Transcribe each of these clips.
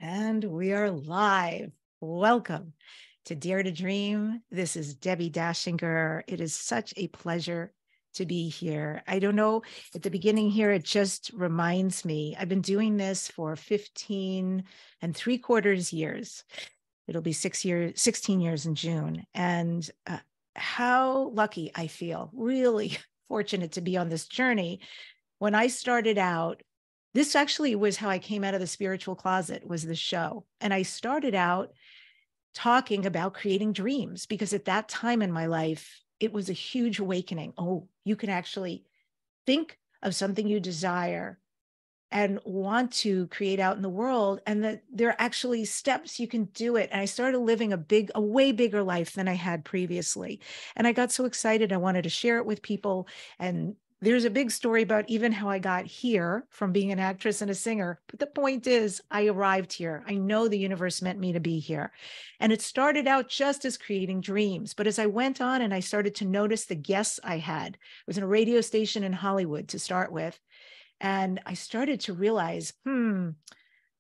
And we are live. Welcome to Dare to Dream. This is Debbie Dachinger. It is such a pleasure to be here. I don't know, at the beginning here, it just reminds me, I've been doing this for 15 3/4 years. It'll be 16 years in June. And how lucky I feel, really fortunate to be on this journey. When I started out, this actually was how I came out of the spiritual closet, was the show. And I started out talking about creating dreams because at that time in my life, it was a huge awakening. Oh, you can actually think of something you desire and want to create out in the world, and that there are actually steps you can do it. And I started living a way bigger life than I had previously. And I got so excited. I wanted to share it with people. And there's a big story about even how I got here from being an actress and a singer. But the point is, I arrived here. I know the universe meant me to be here. And it started out just as creating dreams. But as I went on and I started to notice the guests I had, it was in a radio station in Hollywood to start with. And I started to realize,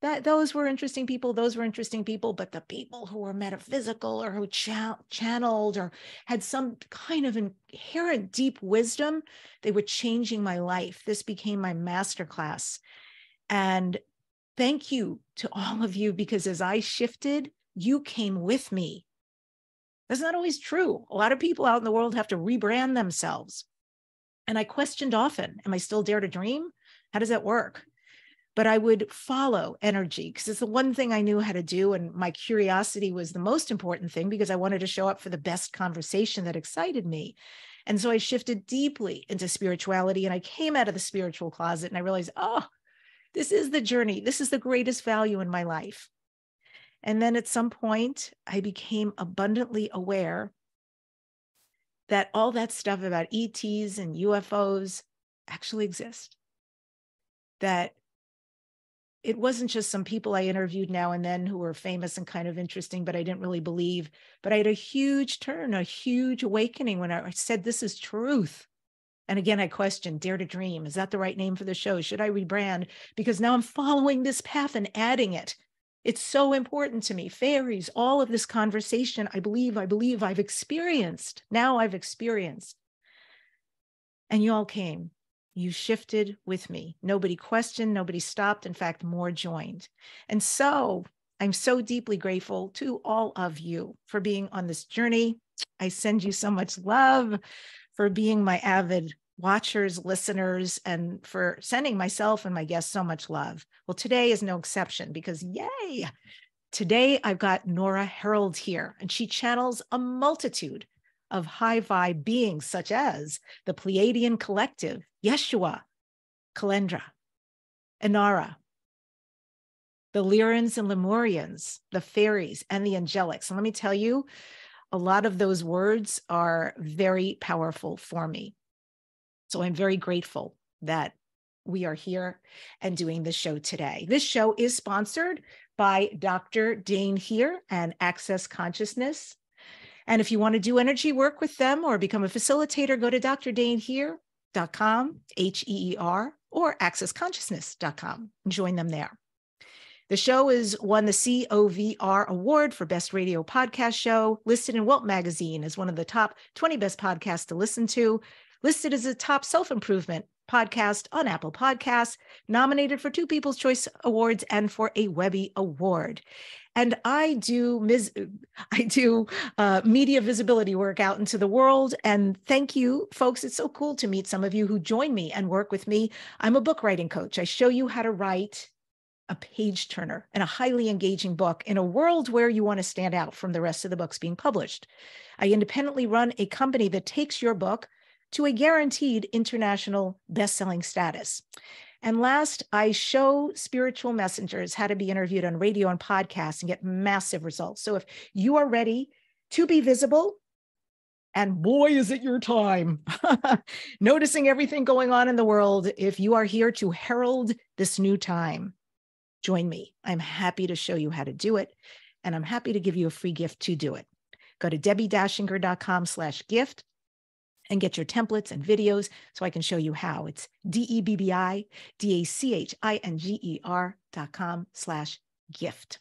that those were interesting people, but the people who were metaphysical or who channeled or had some kind of inherent deep wisdom, they were changing my life. This became my masterclass. And thank you to all of you, because as I shifted, you came with me. That's not always true. A lot of people out in the world have to rebrand themselves. And I questioned often, am I still Dare to Dream? How does that work? But I would follow energy because it's the one thing I knew how to do. And my curiosity was the most important thing because I wanted to show up for the best conversation that excited me. And so I shifted deeply into spirituality, and I came out of the spiritual closet and I realized, oh, this is the journey. This is the greatest value in my life. And then at some point, I became abundantly aware that all that stuff about ETs and UFOs actually exist. That it wasn't just some people I interviewed now and then who were famous and kind of interesting, but I didn't really believe. But I had a huge turn, a huge awakening when I said, this is truth. And again, I questioned, Dare to Dream. Is that the right name for the show? Should I rebrand? Because now I'm following this path and adding it. It's so important to me. Fairies, all of this conversation, I believe I've experienced. Now I've experienced. And you all came. You shifted with me. Nobody questioned, nobody stopped. In fact, more joined. And so I'm so deeply grateful to all of you for being on this journey. I send you so much love for being my avid watchers, listeners, and for sending myself and my guests so much love. Well, today is no exception because yay! Today I've got Nora Herald here, and she channels a multitude of high vibe beings such as the Pleiadian collective, Yeshua, Kalendra, and Nora, the Lyrans and Lemurians, the Fairies, and the angelics. And let me tell you, a lot of those words are very powerful for me. So I'm very grateful that we are here and doing this show today. This show is sponsored by Dr. Dane here and Access Consciousness. And if you want to do energy work with them or become a facilitator, go to drdanehere.com, HEER, or accessconsciousness.com and join them there. The show has won the COVR Award for Best Radio Podcast Show, listed in Welt Magazine as one of the top 20 best podcasts to listen to, listed as a top self-improvement podcast on Apple Podcasts, nominated for 2 People's Choice Awards and for a Webby Award. And I do media visibility work out into the world. And thank you, folks. It's so cool to meet some of you who join me and work with me. I'm a book writing coach. I show you how to write a page turner and a highly engaging book in a world where you want to stand out from the rest of the books being published. I independently run a company that takes your book to a guaranteed international best-selling status. And last, I show spiritual messengers how to be interviewed on radio and podcasts and get massive results. So if you are ready to be visible, and boy, is it your time, noticing everything going on in the world, if you are here to herald this new time, join me. I'm happy to show you how to do it, and I'm happy to give you a free gift to do it. Go to debbidachinger.com/gift. and get your templates and videos so I can show you how. It's DEBBIDACHINGER.com/gift. gift.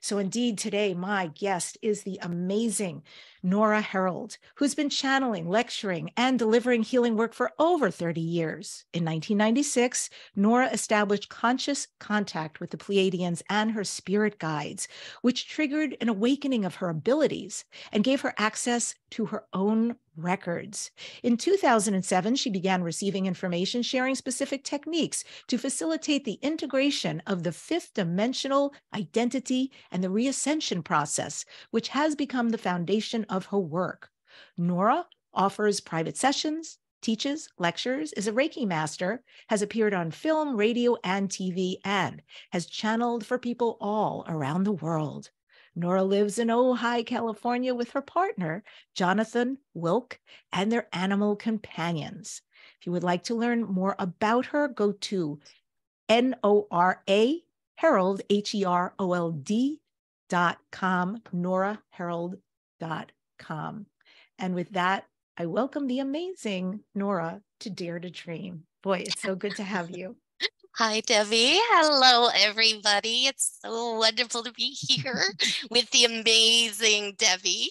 So indeed, today, my guest is the amazing Nora Herold, who's been channeling, lecturing, and delivering healing work for over 30 years. In 1996, Nora established conscious contact with the Pleiadians and her spirit guides, which triggered an awakening of her abilities and gave her access to her own records. In 2007, she began receiving information sharing specific techniques to facilitate the integration of the fifth dimensional identity and the reascension process, which has become the foundation of her work. Nora offers private sessions, teaches, lectures, is a Reiki master, has appeared on film, radio, and TV, and has channeled for people all around the world. Nora lives in Ojai, California with her partner, Jonathan Wilk, and their animal companions. If you would like to learn more about her, go to Nora Herold, HEROLD.com, NoraHerold.com. And with that, I welcome the amazing Nora to Dare to Dream. Boy, it's so good to have you. Hi, Debbi. Hello, everybody. It's so wonderful to be here with the amazing Debbi.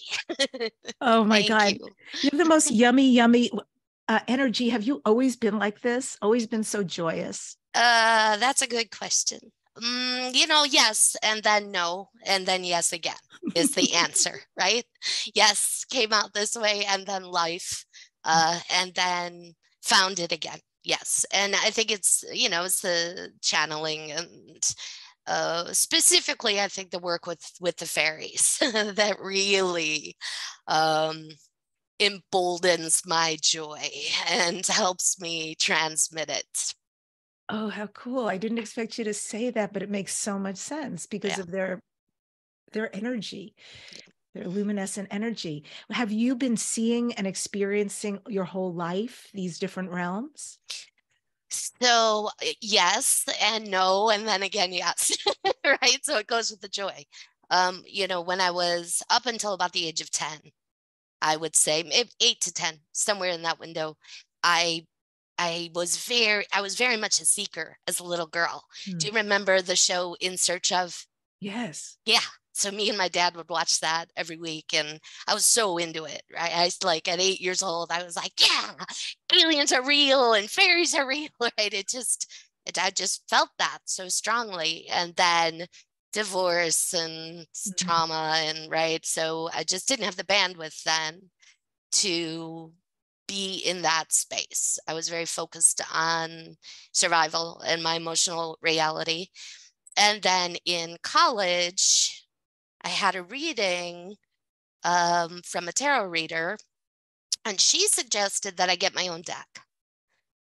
Oh my God. You. You have the most yummy energy. Have you always been like this? Always been so joyous? That's a good question. Yes, and then no, and then yes again is the answer, right? Yes, came out this way, and then life, and then found it again. Yes, and I think it's the channeling and specifically, I think the work with the fairies that really emboldens my joy and helps me transmit it. Oh, how cool. I didn't expect you to say that, but it makes so much sense because of their energy, their luminescent energy. Have you been seeing and experiencing your whole life these different realms? So yes and no, and then again, yes, right? So it goes with the joy. When I was up until about the age of 10, I would say 8 to 10, somewhere in that window, I was very much a seeker as a little girl. Do you remember the show In Search of? Yes. Yeah. So me and my dad would watch that every week, and I was so into it, right? Like at 8 years old, I was like, yeah, aliens are real and fairies are real, right? I just felt that so strongly. And then divorce and trauma, and right. So I just didn't have the bandwidth then to be in that space. I was very focused on survival and my emotional reality. And then in college, I had a reading from a tarot reader, and she suggested that I get my own deck.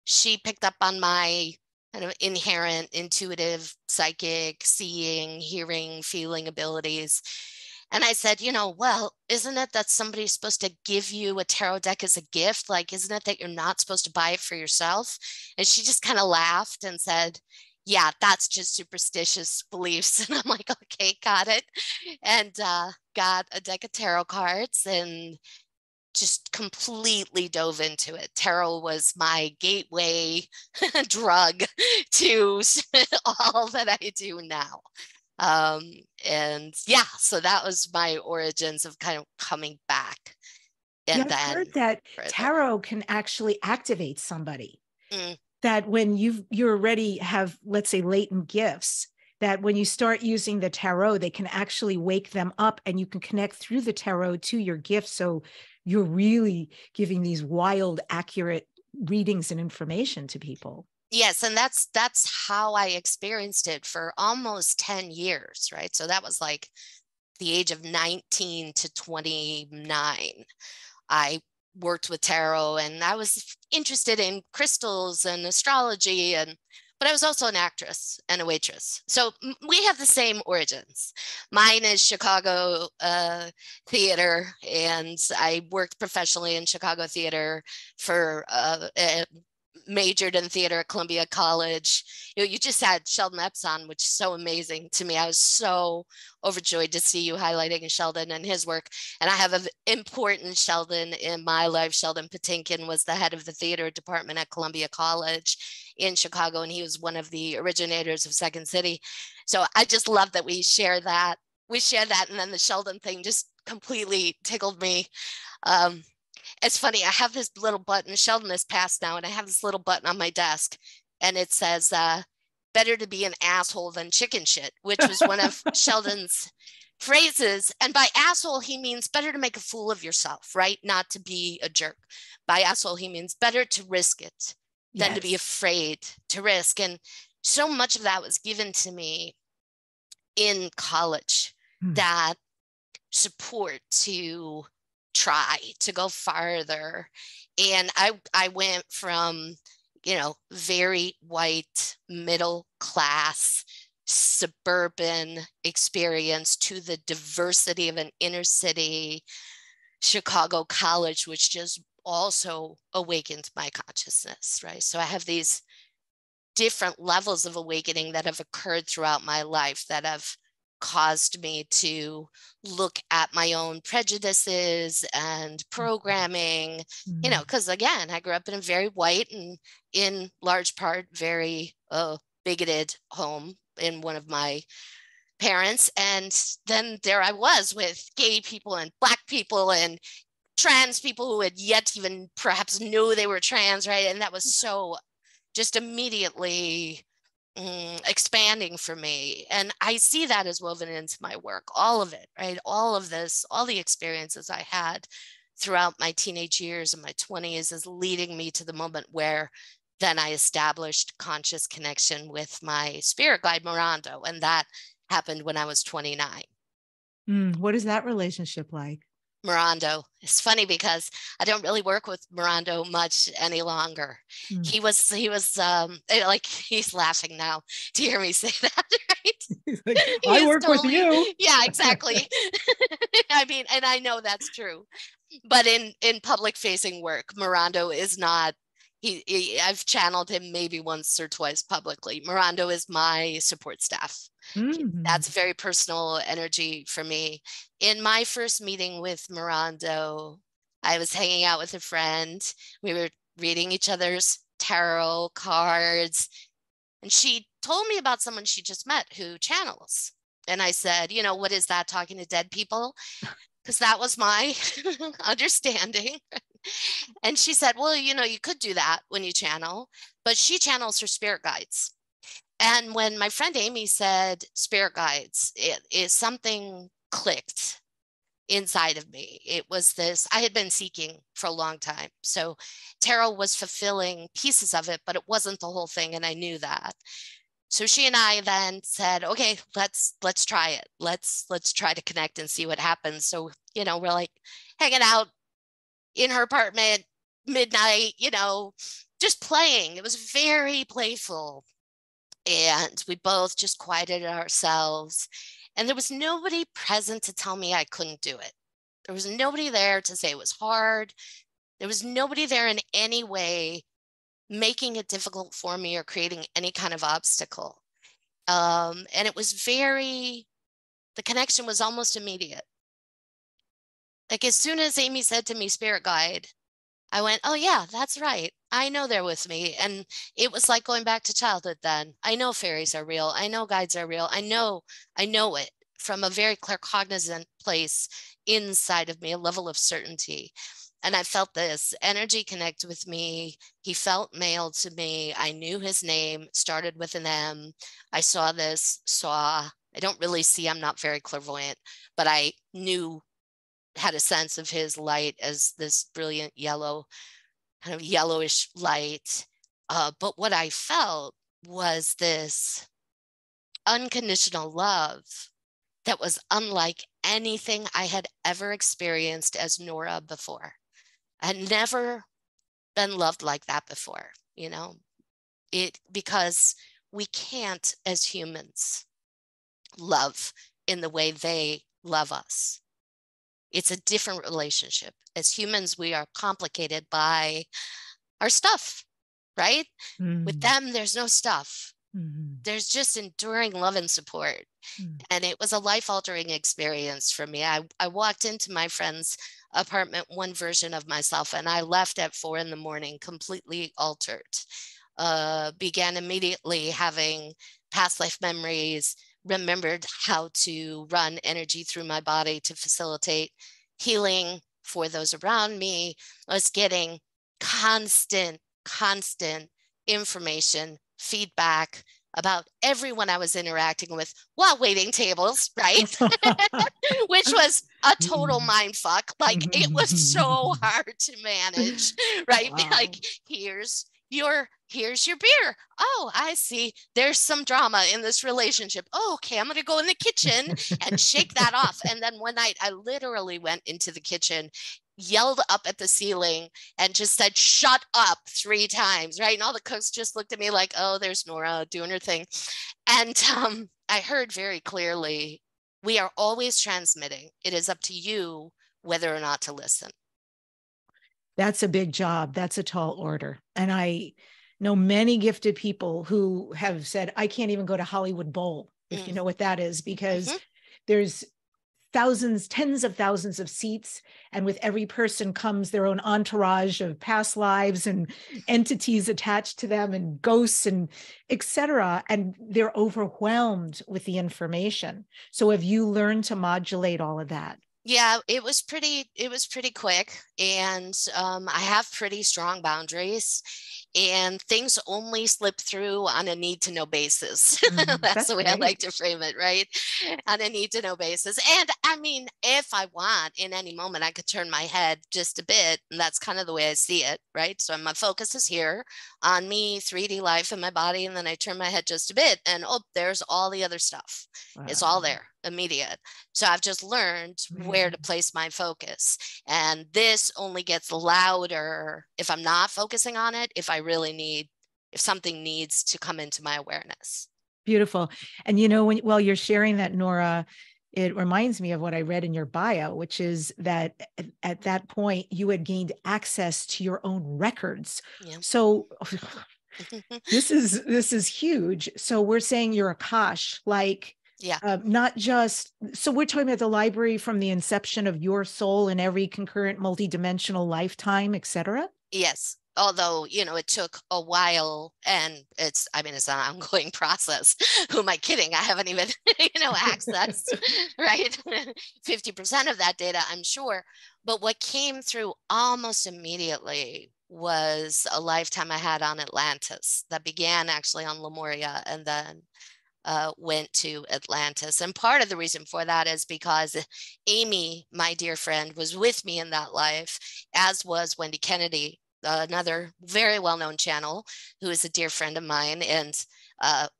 She picked up on my kind of inherent intuitive, psychic, seeing, hearing, feeling abilities. And I said, well, isn't it that somebody's supposed to give you a tarot deck as a gift? Like, isn't it that you're not supposed to buy it for yourself? And she just kind of laughed and said, yeah, that's just superstitious beliefs. And I'm like, okay, got it. And got a deck of tarot cards and just completely dove into it. Tarot was my gateway drug to all that I do now. And yeah, so that was my origins of kind of coming back. And I've heard that tarot can actually activate somebody. That when you already have, let's say, latent gifts, that when you start using the tarot, they can actually wake them up and you can connect through the tarot to your gifts. So you're really giving these wild, accurate readings and information to people. Yes, and that's how I experienced it for almost 10 years, right? So that was like the age of 19 to 29. I worked with tarot, and I was interested in crystals and astrology, but I was also an actress and a waitress. So we have the same origins. Mine is Chicago theater, and I worked professionally in Chicago theater for majored in theater at Columbia College. You just had Sheldon Epps on, which is so amazing to me. I was so overjoyed to see you highlighting Sheldon and his work. And I have an important Sheldon in my life. Sheldon Patinkin was the head of the theater department at Columbia College in Chicago, and he was one of the originators of Second City. So I just love that we share that. We share that, and then the Sheldon thing just completely tickled me. It's funny, I have this little button. Sheldon has passed now, and I have this little button on my desk, and it says, better to be an asshole than chicken shit, which was one of Sheldon's phrases. And by asshole, he means better to make a fool of yourself, right? Not to be a jerk. By asshole, he means better to risk it than to be afraid to risk. And so much of that was given to me in college, that support to try to go farther. And I went from, very white, middle class, suburban experience to the diversity of an inner city Chicago college, which just also awakened my consciousness, right? So I have these different levels of awakening that have occurred throughout my life that have caused me to look at my own prejudices and programming, because again, I grew up in a very white and in large part very bigoted home in one of my parents. And then there I was with gay people and Black people and trans people who had yet to even perhaps knew they were trans, right? And that was so just immediately expanding for me. And I see that as woven into my work, all of it, right? All of this, all the experiences I had throughout my teenage years and my 20s is leading me to the moment where then I established conscious connection with my spirit guide, Mirando. And that happened when I was 29. What is that relationship like? Mirando. It's funny because I don't really work with Mirando much any longer. He was like, he's laughing now to hear me say that, right? He's like, I work with you. Yeah, exactly. I mean, and I know that's true. But in public facing work, Mirando is not, I've channeled him maybe once or twice publicly. Mirando is my support staff. That's very personal energy for me. In my first meeting with Mirando, I was hanging out with a friend. We were reading each other's tarot cards, and she told me about someone she just met who channels. And I said, what is that, talking to dead people? Because that was my understanding. And she said, well, you could do that when you channel, but she channels her spirit guides. And when my friend Amy said spirit guides, it something clicked inside of me. It was this, I had been seeking for a long time. So tarot was fulfilling pieces of it, but it wasn't the whole thing. And I knew that. So she and I then said, okay, let's try it. Let's try to connect and see what happens. So, we're like hanging out in her apartment, midnight, just playing. It was very playful. And we both just quieted ourselves. And there was nobody present to tell me I couldn't do it. There was nobody there to say it was hard. There was nobody there in any way making it difficult for me or creating any kind of obstacle. And it was the connection was almost immediate. Like as soon as Amy said to me, spirit guide, I went, oh yeah, that's right. I know they're with me. And it was like going back to childhood then. I know fairies are real. I know guides are real. I know it from a very claircognizant place inside of me, a level of certainty. And I felt this energy connect with me. He felt male to me. I knew his name, started with an M. I I don't really see, I'm not very clairvoyant, but I had a sense of his light as this brilliant yellow, kind of yellowish light. But what I felt was this unconditional love that was unlike anything I had ever experienced as Nora before. I had never been loved like that before, because we can't as humans love in the way they love us. It's a different relationship. As humans, we are complicated by our stuff, right? With Mm. them, there's no stuff. Mm-hmm. There's just enduring love and support. Mm. And it was a life-altering experience for me. I walked into my friend's apartment, one version of myself, and I left at 4 a.m, completely altered. Began immediately having past life memories, remembered how to run energy through my body to facilitate healing for those around me. I was getting constant information, feedback about everyone I was interacting with while waiting tables, right? Which was a total mind fuck. Like, it was so hard to manage, right? Wow. Like, here's your beer. Oh, I see. There's some drama in this relationship. Oh, okay, I'm going to go in the kitchen and shake that off. And then one night I literally went into the kitchen, yelled up at the ceiling, and just said, shut up 3 times, right? And all the cooks just looked at me like, oh, there's Nora doing her thing. And I heard very clearly, we are always transmitting. It is up to you whether or not to listen. That's a big job. That's a tall order. And I know many gifted people who have said, I can't even go to Hollywood Bowl, if you know what that is, because there's thousands, tens of thousands of seats. And with every person comes their own entourage of past lives and entities attached to them and ghosts and etc. And they're overwhelmed with the information. So have you learned to modulate all of that? Yeah, it was pretty quick. And I have pretty strong boundaries, and things only slip through on a need to know basis. That's the way I like to frame it, right? On a need to know basis. And I mean, if I want, in any moment, I could turn my head just a bit. And that's kind of the way I see it, right? So my focus is here on me, 3D life in my body. And then I turn my head just a bit, and oh, there's all the other stuff. It's all there, immediate. So I've just learned where to place my focus. And this only gets louder if I'm not focusing on it, if something needs to come into my awareness. Beautiful. And you know, while you're sharing that, Nora, it reminds me of what I read in your bio, which is that at that point you had gained access to your own records. Yeah. So this is huge. So we're saying you're Akash, like, not just, so we're talking about the library from the inception of your soul in every concurrent multidimensional lifetime, etc. Yes. Although, it took a while, and it's an ongoing process. Who am I kidding? I haven't even, accessed, right? 50% of that data, I'm sure. But what came through almost immediately was a lifetime I had on Atlantis that began actually on Lemuria and then went to Atlantis. And part of the reason for that is because Amy, my dear friend, was with me in that life, as was Wendy Kennedy, another very well-known channel, who is a dear friend of mine. And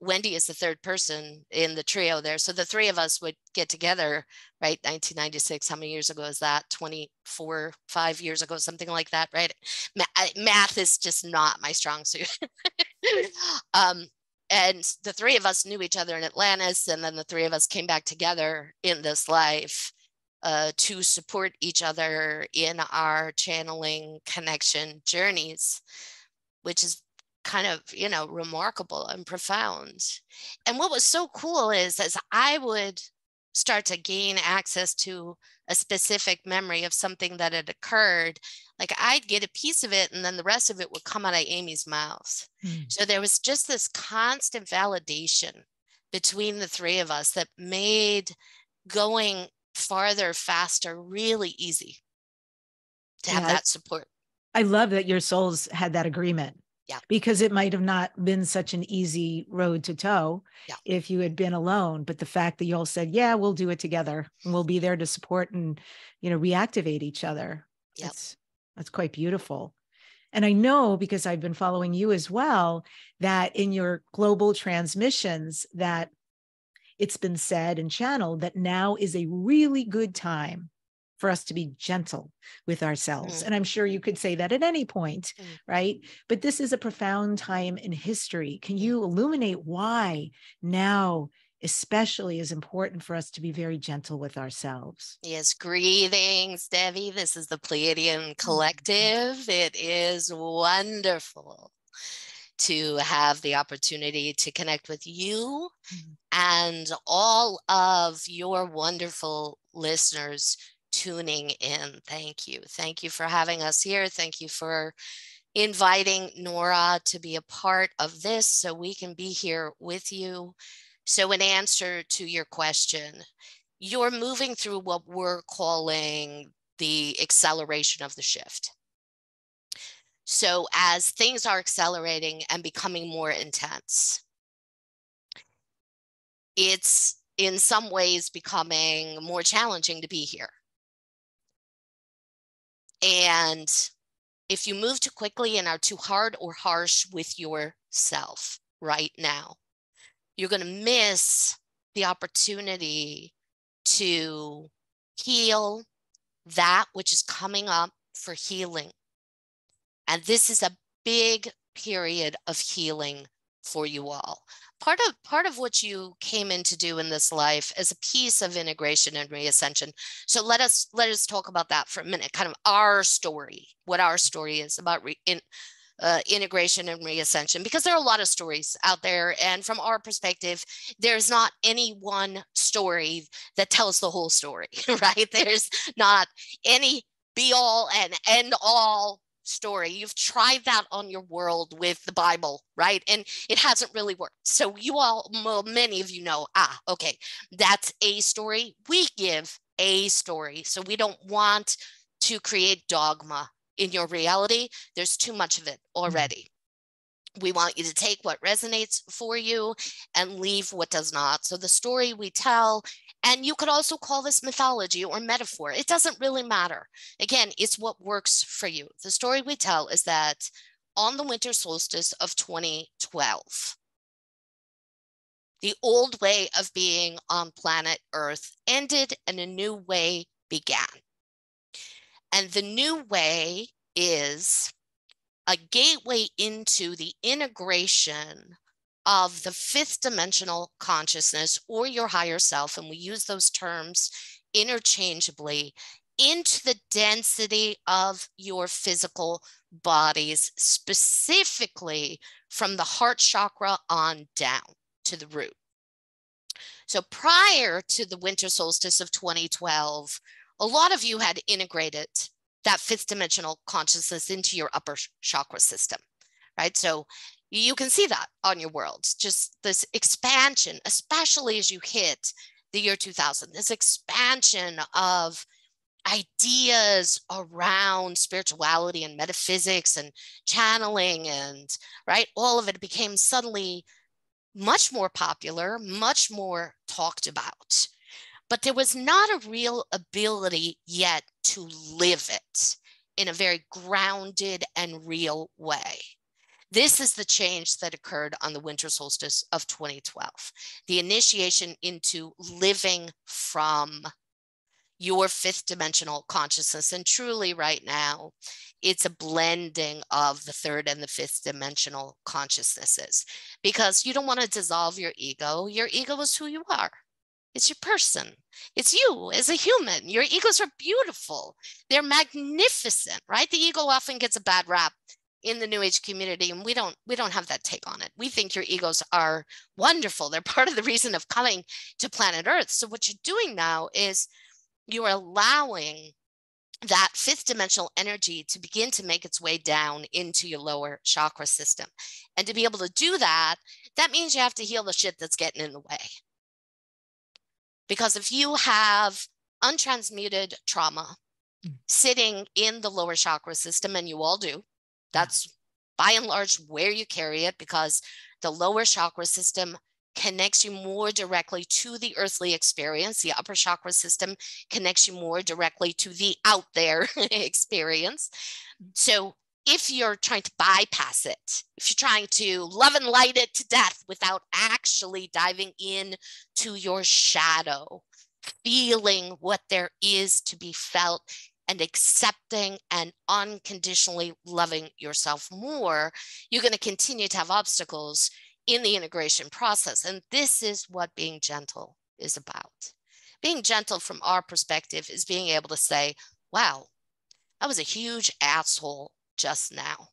Wendy is the third person in the trio there. So the 3 of us would get together, right? 1996, how many years ago is that? 5 years ago, something like that, right? Math is just not my strong suit. And the 3 of us knew each other in Atlantis, and then the 3 of us came back together in this life to support each other in our channeling connection journeys, which is kind of, remarkable and profound. And what was so cool is, as I would start to gain access to a specific memory of something that had occurred, like I'd get a piece of it and then the rest of it would come out of Amy's mouth. So there was just this constant validation between the 3 of us that made going farther, faster, really easy to have that support. I love that your souls had that agreement. Yeah. Because it might have not been such an easy road to toe if you had been alone. But the fact that you all said, yeah, we'll do it together and we'll be there to support and, reactivate each other. Yep. That's quite beautiful. And I know, because I've been following you as well, that in your global transmissions, that it's been said and channeled that now is a really good time for us to be gentle with ourselves. And I'm sure you could say that at any point, right? But this is a profound time in history. Can you illuminate why now especially is important for us to be very gentle with ourselves? Yes, greetings, Debbi. This is the Pleiadian collective. It is wonderful to have the opportunity to connect with you and all of your wonderful listeners tuning in. Thank you. Thank you for having us here. Thank you for inviting Nora to be a part of this so we can be here with you. So in answer to your question, you're moving through what we're calling the acceleration of the shift. So as things are accelerating and becoming more intense, it's in some ways becoming more challenging to be here. And if you move too quickly and are too hard or harsh with yourself right now, you're going to miss the opportunity to heal that which is coming up for healing. And this is a big period of healing for you all. Part of what you came in to do in this life is a piece of integration and reascension. So let us talk about that for a minute, kind of our story, what our story is about integration and reascension, because there are a lot of stories out there. And from our perspective, there's not any one story that tells the whole story, right? There's not any be all and end all story. You've tried that on your world with the Bible, right? And it hasn't really worked. So you all, well, many of you know, okay, that's a story. We give a story. So we don't want to create dogma in your reality. There's too much of it already. We want you to take what resonates for you and leave what does not. So the story we tell, and you could also call this mythology or metaphor. It doesn't really matter. Again, it's what works for you. The story we tell is that on the winter solstice of 2012, the old way of being on planet Earth ended and a new way began. And the new way is a gateway into the integration of the fifth dimensional consciousness or your higher self, and we use those terms interchangeably, into the density of your physical bodies, specifically from the heart chakra on down to the root. So prior to the winter solstice of 2012, a lot of you had integrated that fifth dimensional consciousness into your upper chakra system, right? So you can see that on your world, just this expansion, especially as you hit the year 2000, this expansion of ideas around spirituality and metaphysics and channeling and, right, all of it became suddenly much more popular, much more talked about. But there was not a real ability yet to live it in a very grounded and real way. This is the change that occurred on the winter solstice of 2012, the initiation into living from your fifth dimensional consciousness. And truly right now, it's a blending of the third and the fifth dimensional consciousnesses, because you don't want to dissolve your ego. Your ego is who you are. It's your person. It's you as a human. Your egos are beautiful. They're magnificent, right? The ego often gets a bad rap in the New Age community, and we don't have that take on it. We think your egos are wonderful. They're part of the reason of coming to planet Earth. So what you're doing now is you're allowing that fifth dimensional energy to begin to make its way down into your lower chakra system. And to be able to do that, that means you have to heal the shit that's getting in the way. Because if you have untransmuted trauma sitting in the lower chakra system, and you all do, that's by and large where you carry it, because the lower chakra system connects you more directly to the earthly experience. The upper chakra system connects you more directly to the out there experience. So if you're trying to bypass it, if you're trying to love and light it to death without actually diving in to your shadow, feeling what there is to be felt, and accepting and unconditionally loving yourself more, you're going to continue to have obstacles in the integration process. And this is what being gentle is about. Being gentle from our perspective is being able to say, wow, I was a huge asshole just now.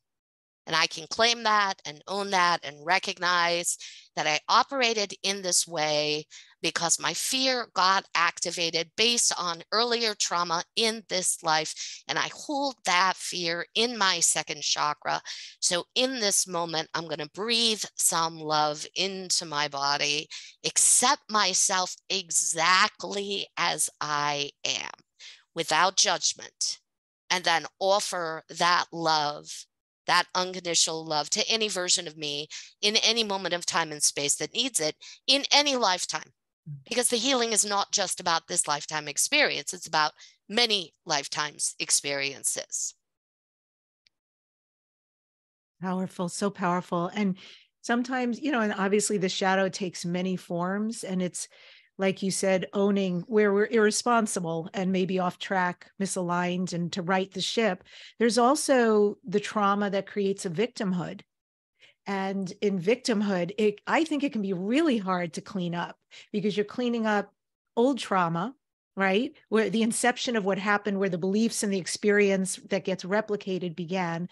And I can claim that and own that and recognize that I operated in this way because my fear got activated based on earlier trauma in this life. And I hold that fear in my second chakra. So in this moment, I'm going to breathe some love into my body, accept myself exactly as I am without judgment, and then offer that love, that unconditional love to any version of me in any moment of time and space that needs it in any lifetime. Because the healing is not just about this lifetime experience, it's about many lifetimes experiences. Powerful, so powerful. And sometimes, and obviously the shadow takes many forms, and it's, like you said, owning where we're irresponsible and maybe off track, misaligned, and to right the ship. There's also the trauma that creates a victimhood. And in victimhood, I think it can be really hard to clean up, because you're cleaning up old trauma, right? Where the inception of what happened, where the beliefs and the experience that gets replicated began.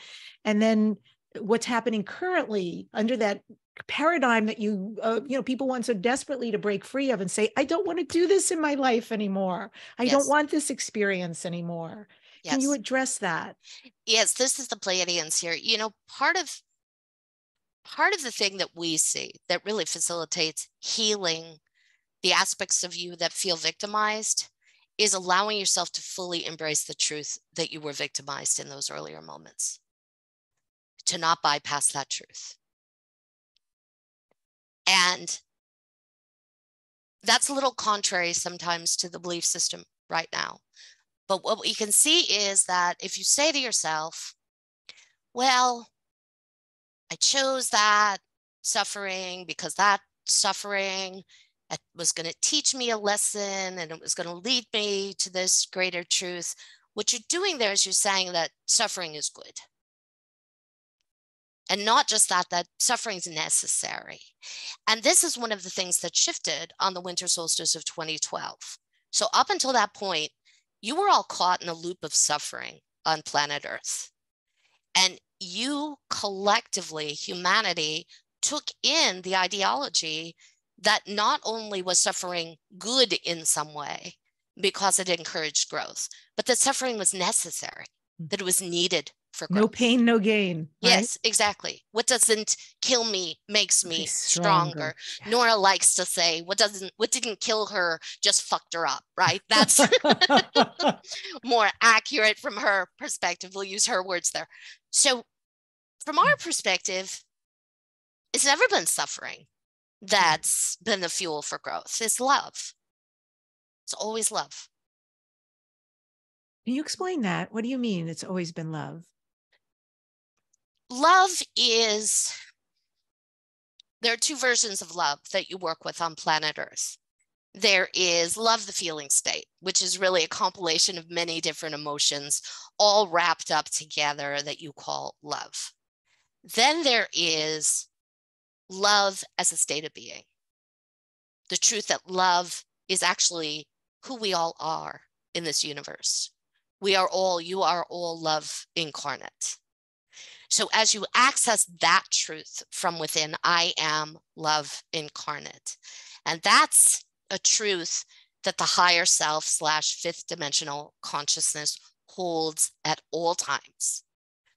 And then what's happening currently under that paradigm that people want so desperately to break free of and say, I don't want to do this in my life anymore. I don't want this experience anymore. Yes. Can you address that? Yes, this is the Pleiadians here. Part of the thing that we see that really facilitates healing the aspects of you that feel victimized is allowing yourself to fully embrace the truth that you were victimized in those earlier moments, to not bypass that truth. And that's a little contrary sometimes to the belief system right now. But what we can see is that if you say to yourself, well, I chose that suffering because that suffering was going to teach me a lesson and it was going to lead me to this greater truth. What you're doing there is you're saying that suffering is good. And not just that suffering is necessary. And this is one of the things that shifted on the winter solstice of 2012. So up until that point, you were all caught in a loop of suffering on planet Earth. And you collectively, humanity, took in the ideology that not only was suffering good in some way because it encouraged growth, but that suffering was necessary, that it was needed for growth. No pain, no gain. Right? Yes, exactly. What doesn't kill me makes me stronger. Yeah. Nora likes to say, what didn't kill her just fucked her up, right? That's more accurate from her perspective. We'll use her words there. So from our perspective, it's never been suffering that's been the fuel for growth. It's love. It's always love. Can you explain that? What do you mean it's always been love? Love is, there are two versions of love that you work with on planet Earth. There is love, the feeling state, which is really a compilation of many different emotions, all wrapped up together that you call love. Then there is love as a state of being. The truth that love is actually who we all are in this universe. You are all love incarnate. So as you access that truth from within, I am love incarnate. And that's a truth that the higher self / fifth dimensional consciousness holds at all times.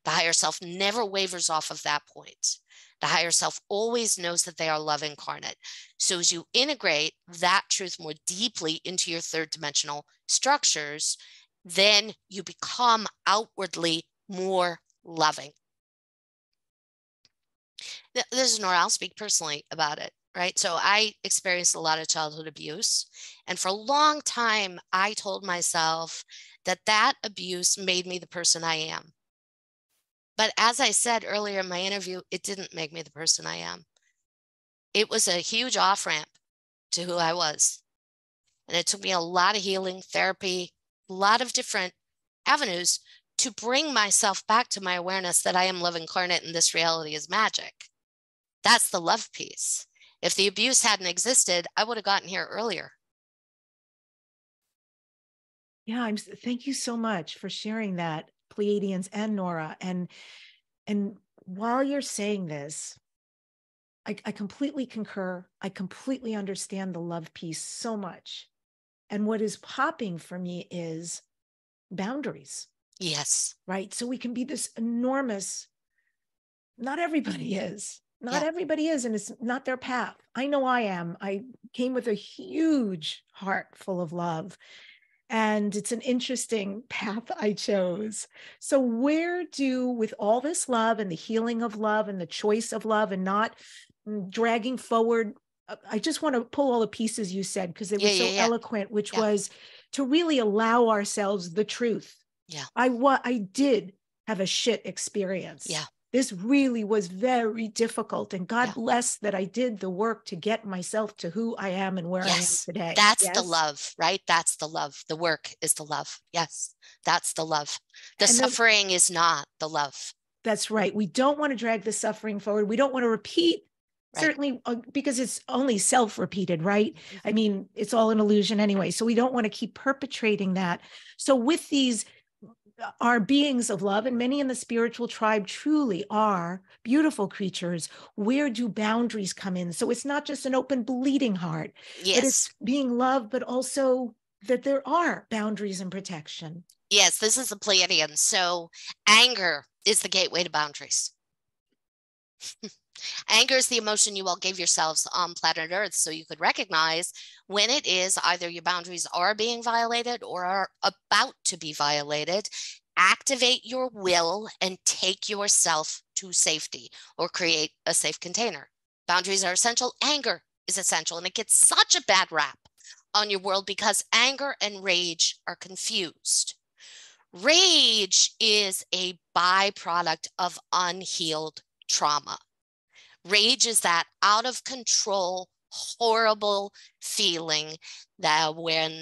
The higher self never wavers off of that point. The higher self always knows that they are love incarnate. So as you integrate that truth more deeply into your third dimensional structures, then you become outwardly more loving. This is Nora, I'll speak personally about it, right? So I experienced a lot of childhood abuse. And for a long time, I told myself that abuse made me the person I am. But as I said earlier in my interview, it didn't make me the person I am. It was a huge off-ramp to who I was. And it took me a lot of healing, therapy, a lot of different avenues to bring myself back to my awareness that I am love incarnate and this reality is magic. That's the love piece. If the abuse hadn't existed, I would have gotten here earlier. Yeah, thank you so much for sharing that, Pleiadians and Nora. And while you're saying this, I completely concur. I completely understand the love piece so much. And what is popping for me is boundaries. Yes. Right. So we can be this enormous, not everybody is. Not Yeah. everybody is, and it's not their path. I know I am. I came with a huge heart full of love, and it's an interesting path I chose. So where do, with all this love and the healing of love and the choice of love and not dragging forward, I just want to pull all the pieces you said because they were so eloquent, which was to really allow ourselves the truth. Yeah. I did have a shit experience. Yeah. This really was very difficult. And God bless that I did the work to get myself to who I am and where I am today. That's the love, right? That's the love. The work is the love. Yes, that's the love. The suffering is not the love. That's right. We don't want to drag the suffering forward. We don't want to repeat, certainly because it's only self-repeated, right? I mean, it's all an illusion anyway. So we don't want to keep perpetrating that. So with these, our beings of love, and many in the spiritual tribe truly are beautiful creatures. Where do boundaries come in? So it's not just an open bleeding heart, but it's being loved, but also that there are boundaries and protection. Yes, this is a Pleiadian. So anger is the gateway to boundaries. Anger is the emotion you all gave yourselves on planet Earth so you could recognize when it is either your boundaries are being violated or are about to be violated. Activate your will and take yourself to safety or create a safe container. Boundaries are essential. Anger is essential, and it gets such a bad rap on your world because anger and rage are confused. Rage is a byproduct of unhealed trauma. Rage is that out of control, horrible feeling that when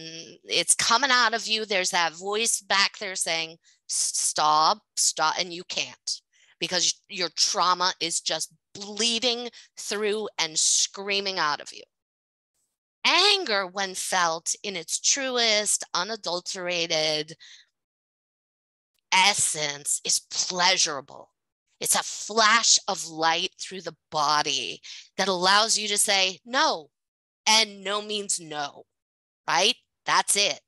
it's coming out of you, there's that voice back there saying, stop, and you can't because your trauma is just bleeding through and screaming out of you. Anger, when felt in its truest, unadulterated essence, is pleasurable. It's a flash of light through the body that allows you to say no, and no means no, right? That's it.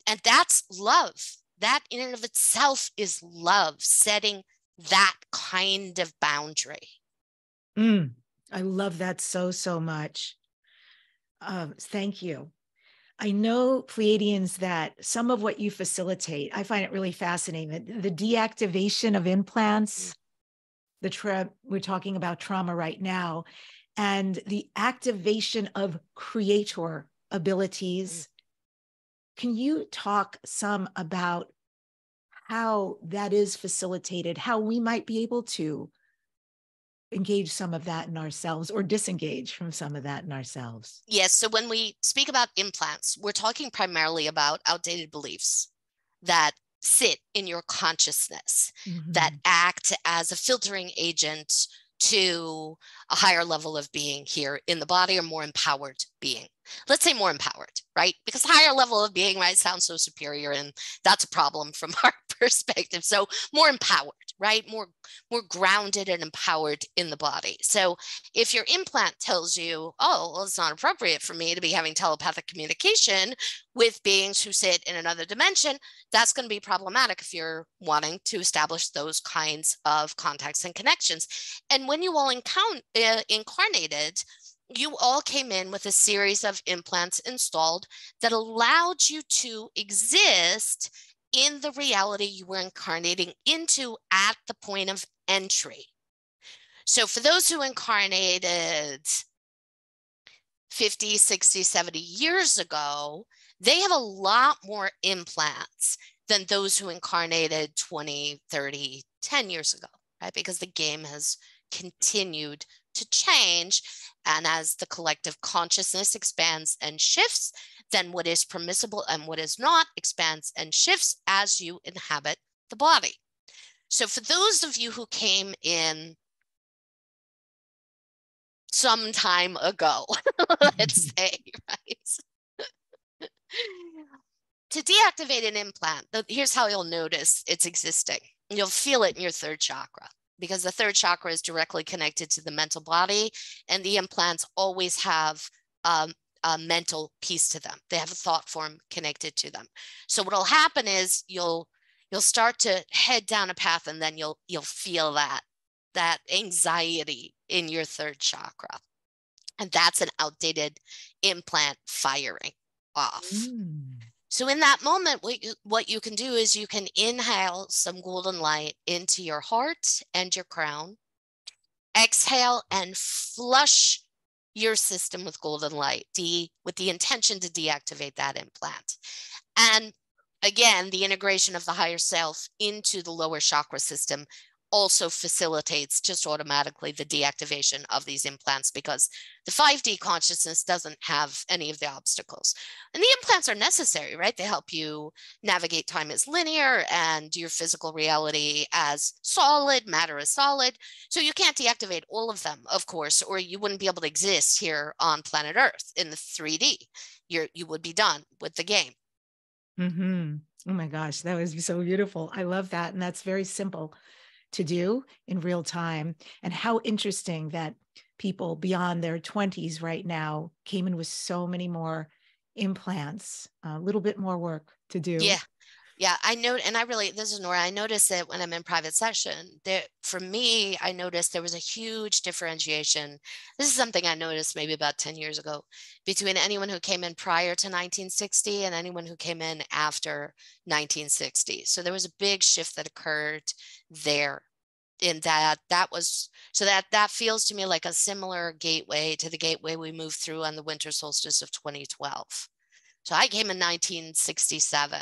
And that's love. That in and of itself is love, setting that kind of boundary. I love that so much. Thank you. I know, Pleiadians, that some of what you facilitate, I find it really fascinating. The deactivation of implants, we're talking about trauma right now, and the activation of creator abilities. Can you talk some about how that is facilitated, how we might be able to engage some of that in ourselves or disengage from some of that in ourselves? Yes. So when we speak about implants, we're talking primarily about outdated beliefs that sit in your consciousness, that act as a filtering agent to a higher level of being here in the body, or more empowered being. Let's say more empowered, right? Because higher level of being might sound so superior, and that's a problem from our perspective. So more empowered, right? More grounded and empowered in the body. So if your implant tells you, oh, well, it's not appropriate for me to be having telepathic communication with beings who sit in another dimension, that's going to be problematic if you're wanting to establish those kinds of contacts and connections. And when you all incarnated, you all came in with a series of implants installed that allowed you to exist in the reality you were incarnating into at the point of entry. So for those who incarnated 50, 60, 70 years ago, they have a lot more implants than those who incarnated 20, 30, 10 years ago, right? Because the game has continued to change. And as the collective consciousness expands and shifts, then what is permissible and what is not expands and shifts as you inhabit the body. So for those of you who came in some time ago, let's say, right? To deactivate an implant, here's how you'll notice it's existing. You'll feel it in your third chakra. because the third chakra is directly connected to the mental body, and the implants always have a mental piece to them. They have a thought form connected to them. So what'll happen is you'll start to head down a path, and then you'll feel that anxiety in your third chakra. And that's an outdated implant firing off. So in that moment, what you can do is you can inhale some golden light into your heart and your crown. Exhale and flush your system with golden light, with the intention to deactivate that implant. And again, the integration of the higher self into the lower chakra system also facilitates just automatically the deactivation of these implants, because the 5D consciousness doesn't have any of the obstacles. And the implants are necessary, right? They help you navigate time as linear and your physical reality as solid, matter as solid. So you can't deactivate all of them, of course, or you wouldn't be able to exist here on planet Earth in the 3D. You would be done with the game. Oh my gosh, that was so beautiful. I love that. And that's very simple to do in real time. And how interesting that people beyond their 20s right now came in with so many more implants, a little bit more work to do. Yeah, I know. And this is Nora, I noticed it when I'm in private session. For me, I noticed there was a huge differentiation. This is something I noticed maybe about 10 years ago, between anyone who came in prior to 1960 and anyone who came in after 1960. So there was a big shift that occurred there. In that feels to me like a similar gateway to the gateway we moved through on the winter solstice of 2012. So I came in 1967.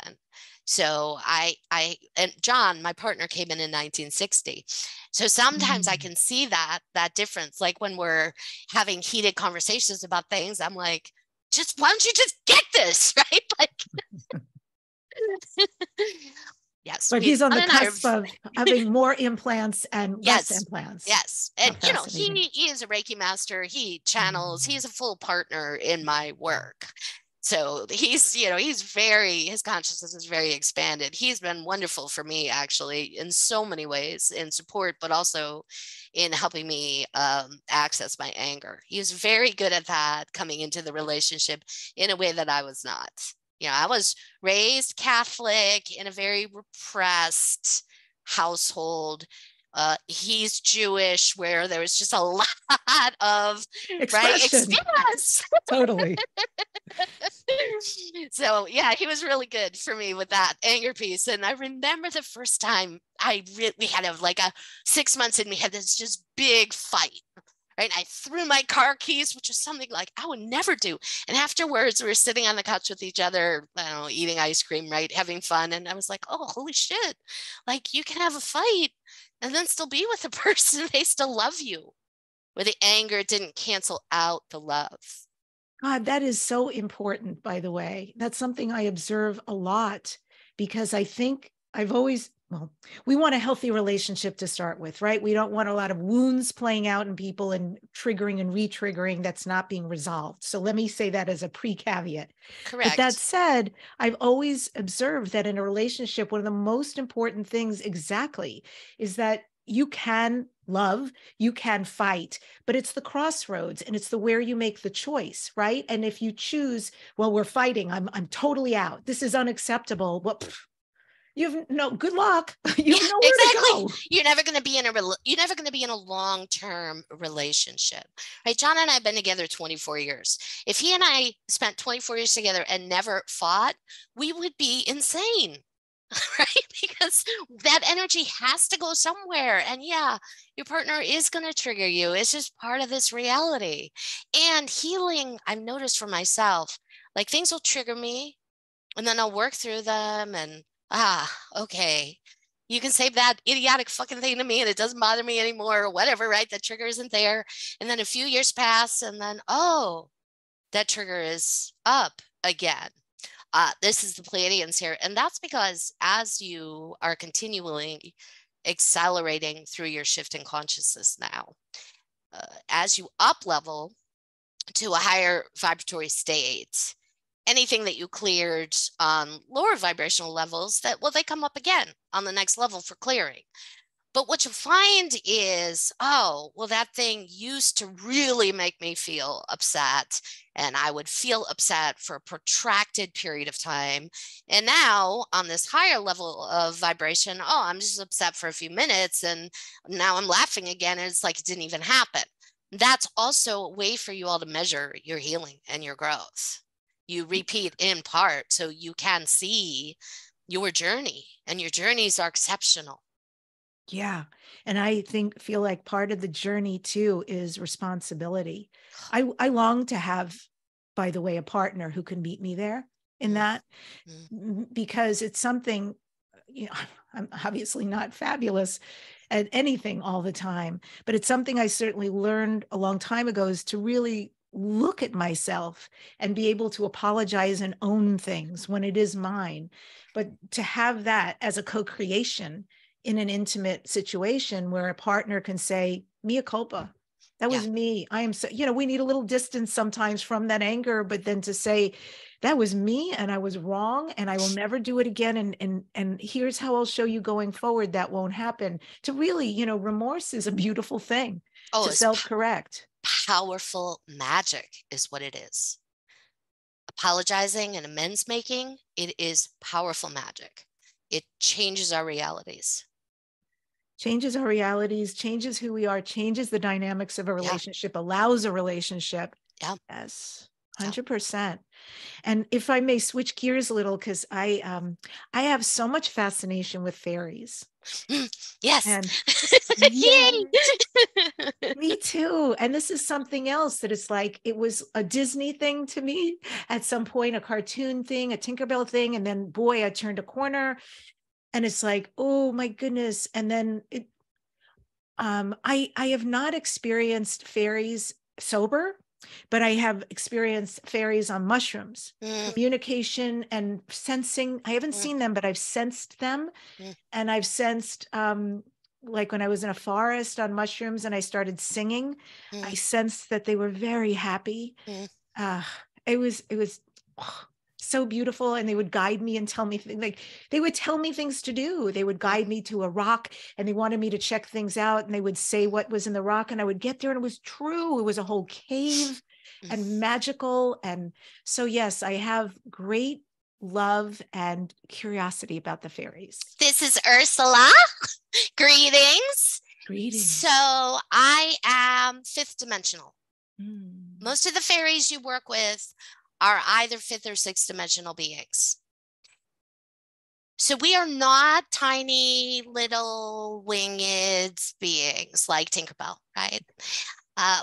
So and John, my partner, came in 1960. So sometimes I can see that difference. Like when we're having heated conversations about things, I'm like, why don't you just get this, right? Like, yes. But he's on the cusp of having more implants and less implants. Yes. And, he is a Reiki master. He channels. He's a full partner in my work. So he's his consciousness is very expanded. He's been wonderful for me, actually, in so many ways, in support, but also in helping me access my anger. He was very good at that coming into the relationship in a way that I was not. I was raised Catholic in a very repressed household. He's Jewish, where there was just a lot of expression. Right? Yes. Totally. So yeah, he was really good for me with that anger piece. And I remember the first time we had a 6 months and we had this just big fight. Right. I threw my car keys, which was something like I would never do. And afterwards, we were sitting on the couch with each other, I don't know, eating ice cream, right, having fun. And I was like, oh, holy shit. Like, you can have a fight and then still be with the person. They still love you. Where the anger didn't cancel out the love. God, that is so important, by the way. That's something I observe a lot, because I think we want a healthy relationship to start with, right? We don't want a lot of wounds playing out in people and triggering and re-triggering that's not being resolved. So let me say that as a pre-caveat. Correct. But that said, I've always observed that in a relationship, one of the most important things exactly is that you can love, you can fight, but it's the crossroads and it's where you make the choice, right? And if you choose, well, we're fighting, I'm totally out, this is unacceptable. Well, good luck. You have nowhere to go. You're never going to be in a long-term relationship, right? John and I have been together 24 years. If he and I spent 24 years together and never fought, we would be insane. Right? Because that energy has to go somewhere. And yeah, your partner is going to trigger you. It's just part of this reality. And healing, I've noticed for myself, like things will trigger me and then I'll work through them and okay, you can say that idiotic fucking thing to me and it doesn't bother me anymore or whatever, right? The trigger isn't there. And then a few years pass and then, oh, that trigger is up again. This is the Pleiadians here. And that's because as you are continually accelerating through your shift in consciousness now, as you up level to a higher vibratory state, anything that you cleared on lower vibrational levels, they come up again on the next level for clearing. But what you find is, oh, well, that thing used to really make me feel upset, and I would feel upset for a protracted period of time. And now on this higher level of vibration, oh, I'm just upset for a few minutes, and now I'm laughing again, and it's like it didn't even happen. That's also a way for you all to measure your healing and your growth. You repeat in part so you can see your journey, and your journeys are exceptional. Yeah. And I feel like part of the journey too is responsibility. I long to have, by the way, a partner who can meet me there in that, because it's something, I'm obviously not fabulous at anything all the time, but it's something I certainly learned a long time ago, is to really look at myself and be able to apologize and own things when it is mine. But to have that as a co-creation in an intimate situation where a partner can say, mea culpa, that was me. I am so, we need a little distance sometimes from that anger, but then to say, that was me and I was wrong and I will never do it again. And here's how I'll show you going forward that won't happen. To really, remorse is a beautiful thing to self-correct. Powerful magic is what it is. Apologizing and amends making, it is powerful magic. It changes our realities. Changes our realities, changes who we are, changes the dynamics of a relationship, allows a relationship. Yeah. Yes, 100%. And if I may switch gears a little, because I have so much fascination with fairies. Yes. And yeah, me too. And this is something else that it's like, it was a Disney thing to me at some point, a cartoon thing, a Tinkerbell thing. And then, boy, I turned a corner. And it's like, oh my goodness. And then I have not experienced fairies sober, but I have experienced fairies on mushrooms, communication and sensing. I haven't seen them, but I've sensed them. And I've sensed, like when I was in a forest on mushrooms and I started singing, I sensed that they were very happy. It was so beautiful. And they would guide me and tell me things, like they would tell me things to do. They would guide me to a rock and they wanted me to check things out. And they would say what was in the rock and I would get there and it was true. It was a whole cave and magical. And so, yes, I have great love and curiosity about the fairies. This is Ursula. Greetings. Greetings. So I am fifth dimensional. Most of the fairies you work with are either fifth or sixth dimensional beings. So we are not tiny little winged beings like Tinkerbell, right?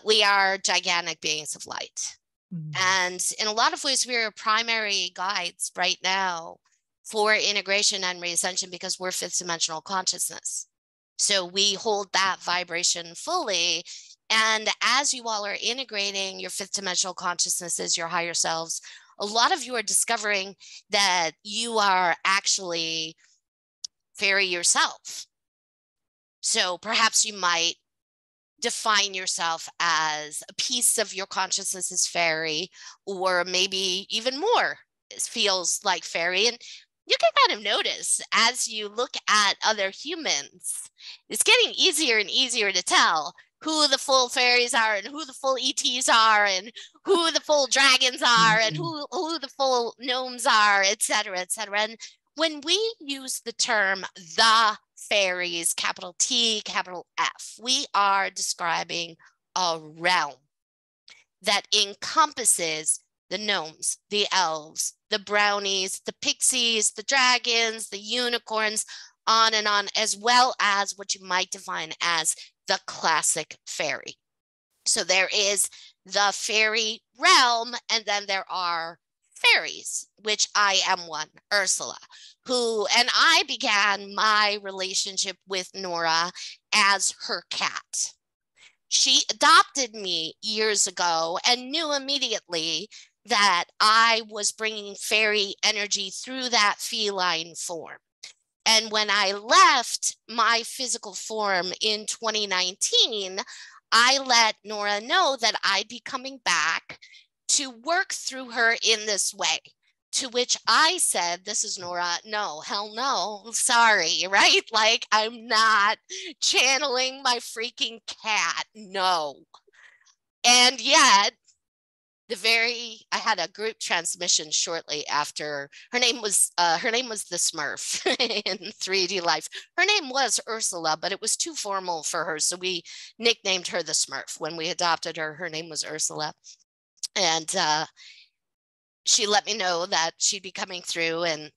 We are gigantic beings of light. And in a lot of ways, we are primary guides right now for integration and reascension because we're fifth dimensional consciousness. So we hold that vibration fully. And as you all are integrating your fifth dimensional consciousnesses, your higher selves, a lot of you are discovering that you are actually fairy yourself. So perhaps you might define yourself as a piece of your consciousness as fairy, or maybe even more feels like fairy. And you can kind of notice as you look at other humans, it's getting easier and easier to tell who the full fairies are and who the full ETs are and who the full dragons are and who the full gnomes are, et cetera, et cetera. And when we use the term the fairies, capital T, capital F, we are describing a realm that encompasses the gnomes, the elves, the brownies, the pixies, the dragons, the unicorns, on, as well as what you might define as the classic fairy. So there is the fairy realm, and then there are fairies, which I am one, Ursula, and I began my relationship with Nora as her cat. She adopted me years ago and knew immediately that I was bringing fairy energy through that feline form. And when I left my physical form in 2019, I let Nora know that I'd be coming back to work through her in this way. To which I said, this is Nora, no, hell no, sorry, right? Like, I'm not channeling my freaking cat, no. And yet, I had a group transmission shortly after. Her name was the Smurf in 3D life. Her name was Ursula, but it was too formal for her, so we nicknamed her the Smurf. When we adopted her, her name was Ursula. And she let me know that she'd be coming through, and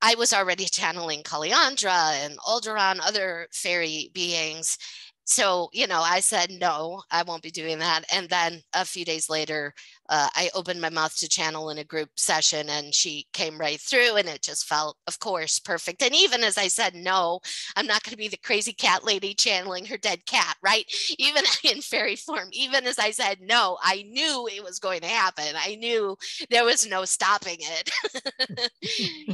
I was already channeling Kaliandra and Alderaan, other fairy beings. So, I said, no, I won't be doing that. And then a few days later, I opened my mouth to channel in a group session, and she came right through, and it just felt, of course, perfect. And even as I said, no, I'm not going to be the crazy cat lady channeling her dead cat, right? Even in fairy form, even as I said, no, I knew it was going to happen. I knew there was no stopping it.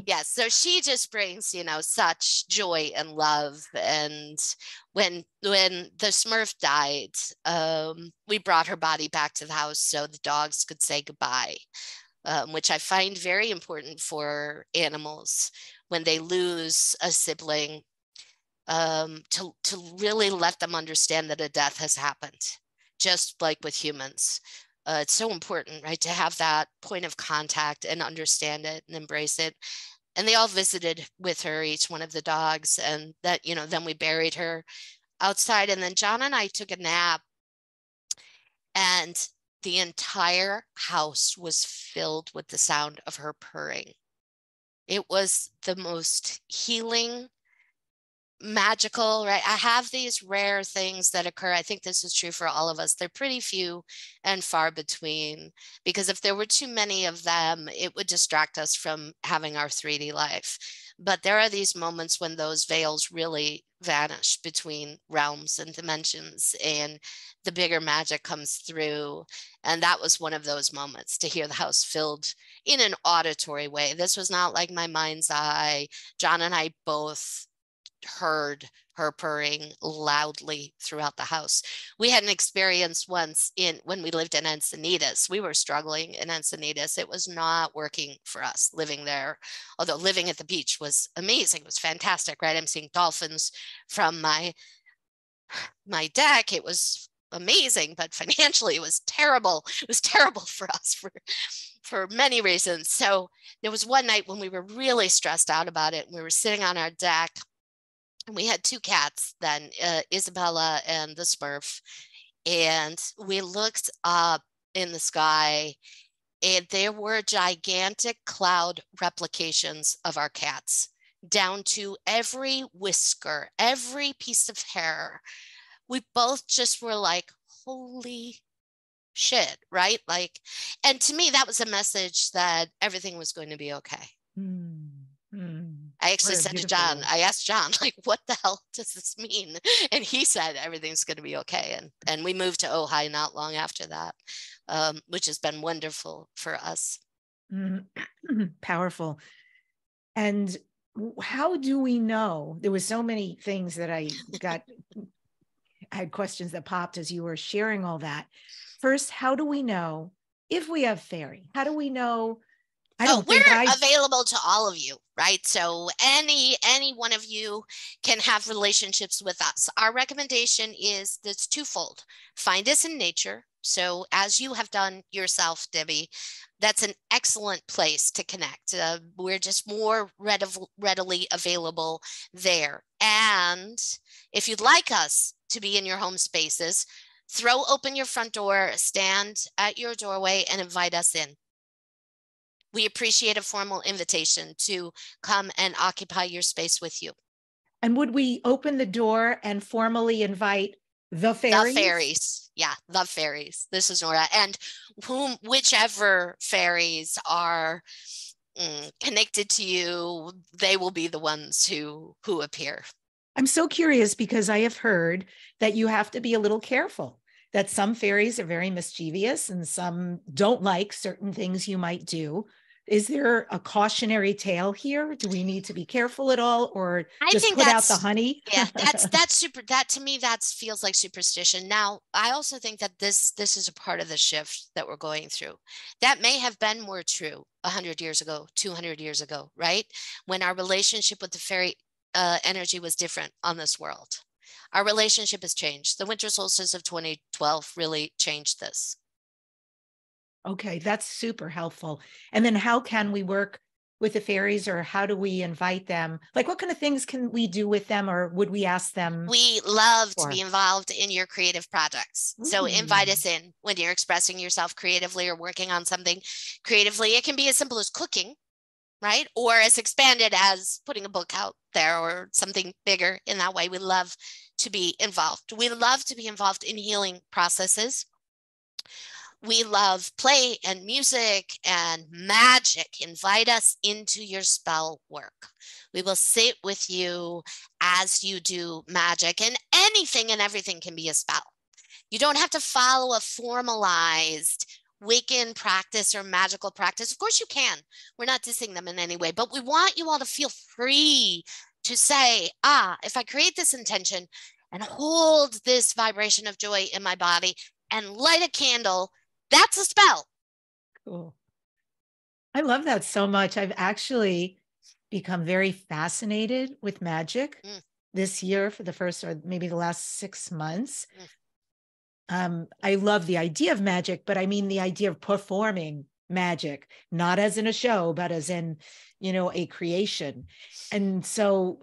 Yes. So she just brings, such joy and love. And when the Smurf died, we brought her body back to the house so the dogs could say goodbye, which I find very important for animals when they lose a sibling, to really let them understand that a death has happened, just like with humans. It's so important, right, to have that point of contact and understand it and embrace it. And they all visited with her, each one of the dogs, and that, then we buried her outside. And then John and I took a nap, and the entire house was filled with the sound of her purring. It was the most healing, magical, right? I have these rare things that occur. I think this is true for all of us. They're pretty few and far between, because if there were too many of them, it would distract us from having our 3D life. But there are these moments when those veils really vanish between realms and dimensions, and the bigger magic comes through. And that was one of those moments, to hear the house filled in an auditory way. This was not like my mind's eye. John and I both heard her purring loudly throughout the house. We had an experience once when we lived in Encinitas. We were struggling in Encinitas. It was not working for us living there, although living at the beach was amazing. It was fantastic, right? I'm seeing dolphins from my deck. It was amazing, but financially it was terrible. It was terrible for us for many reasons. So there was one night when we were really stressed out about it, and we were sitting on our deck. And we had two cats then, Isabella and the Smurf. And we looked up in the sky, and there were gigantic cloud replications of our cats, down to every whisker, every piece of hair. We both just were like, holy shit, right? Like, and to me, that was a message that everything was going to be okay. I actually said to John, I asked John, like, what the hell does this mean? And he said, everything's going to be okay. And we moved to Ojai not long after that, which has been wonderful for us. Powerful. And how do we know? There was so many things that I had questions that popped as you were sharing all that. First, how do we know if we have fairy? How do we know? We're available to all of you, right? So any one of you can have relationships with us. Our recommendation is that's twofold. Find us in nature. So as you have done yourself, Debbi, that's an excellent place to connect. We're just more readily available there. And if you'd like us to be in your home spaces, throw open your front door, stand at your doorway, and invite us in. We appreciate a formal invitation to come and occupy your space with you. And would we open the door and formally invite the fairies? The fairies. Yeah, the fairies. This is Nora. And whichever fairies are connected to you, they will be the ones who appear. I'm so curious, because I have heard that you have to be a little careful, that some fairies are very mischievous and some don't like certain things you might do. is there a cautionary tale here? Do we need to be careful at all, or I just think put out the that's, honey? yeah, that's super, that to me, that feels like superstition. Now, I also think that this is a part of the shift that we're going through. That may have been more true 100 years ago, 200 years ago, right? When our relationship with the fairy energy was different on this world. Our relationship has changed. The winter solstice of 2012 really changed this. Okay, that's super helpful. And then how can we work with the fairies, or how do we invite them? Like, what kind of things can we do with them, or would we ask them We love to for? be involved in your creative projects. So invite us in when you're expressing yourself creatively or working on something creatively. It can be as simple as cooking, right? Or as expanded as putting a book out there or something bigger in that way. We love to be involved. We love to be involved in healing processes. We love play and music and magic. Invite us into your spell work. We will sit with you as you do magic, and anything and everything can be a spell. You don't have to follow a formalized Wiccan practice or magical practice. Of course you can. We're not dissing them in any way, but we want you all to feel free to say, if I create this intention and hold this vibration of joy in my body and light a candle, that's a spell. Cool. I love that so much. I've actually become very fascinated with magic this year for the first, or maybe the last 6 months. I love the idea of magic, but I mean the idea of performing magic, not as in a show, but as in, a creation. And so,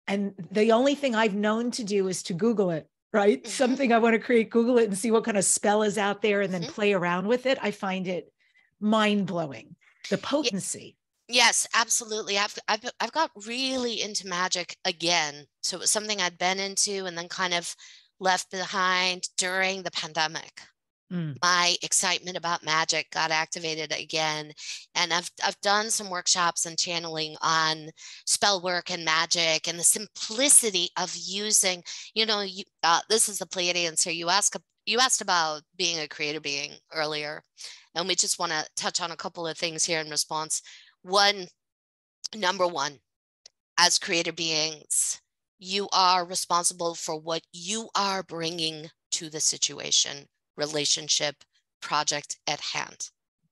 and the only thing I've known to do is to Google it, right? Something I want to create, Google it and see what kind of spell is out there and then play around with it. I find it mind-blowing, the potency. Yes, absolutely. I've got really into magic again. So it was something I'd been into and then kind of left behind during the pandemic. My excitement about magic got activated again. And I've done some workshops and channeling on spell work and magic and the simplicity of using, this is the Pleiadians here. You asked about being a creator being earlier, and we just want to touch on a couple of things here in response. Number one, as creator beings, you are responsible for what you are bringing to the situation, relationship, project at hand,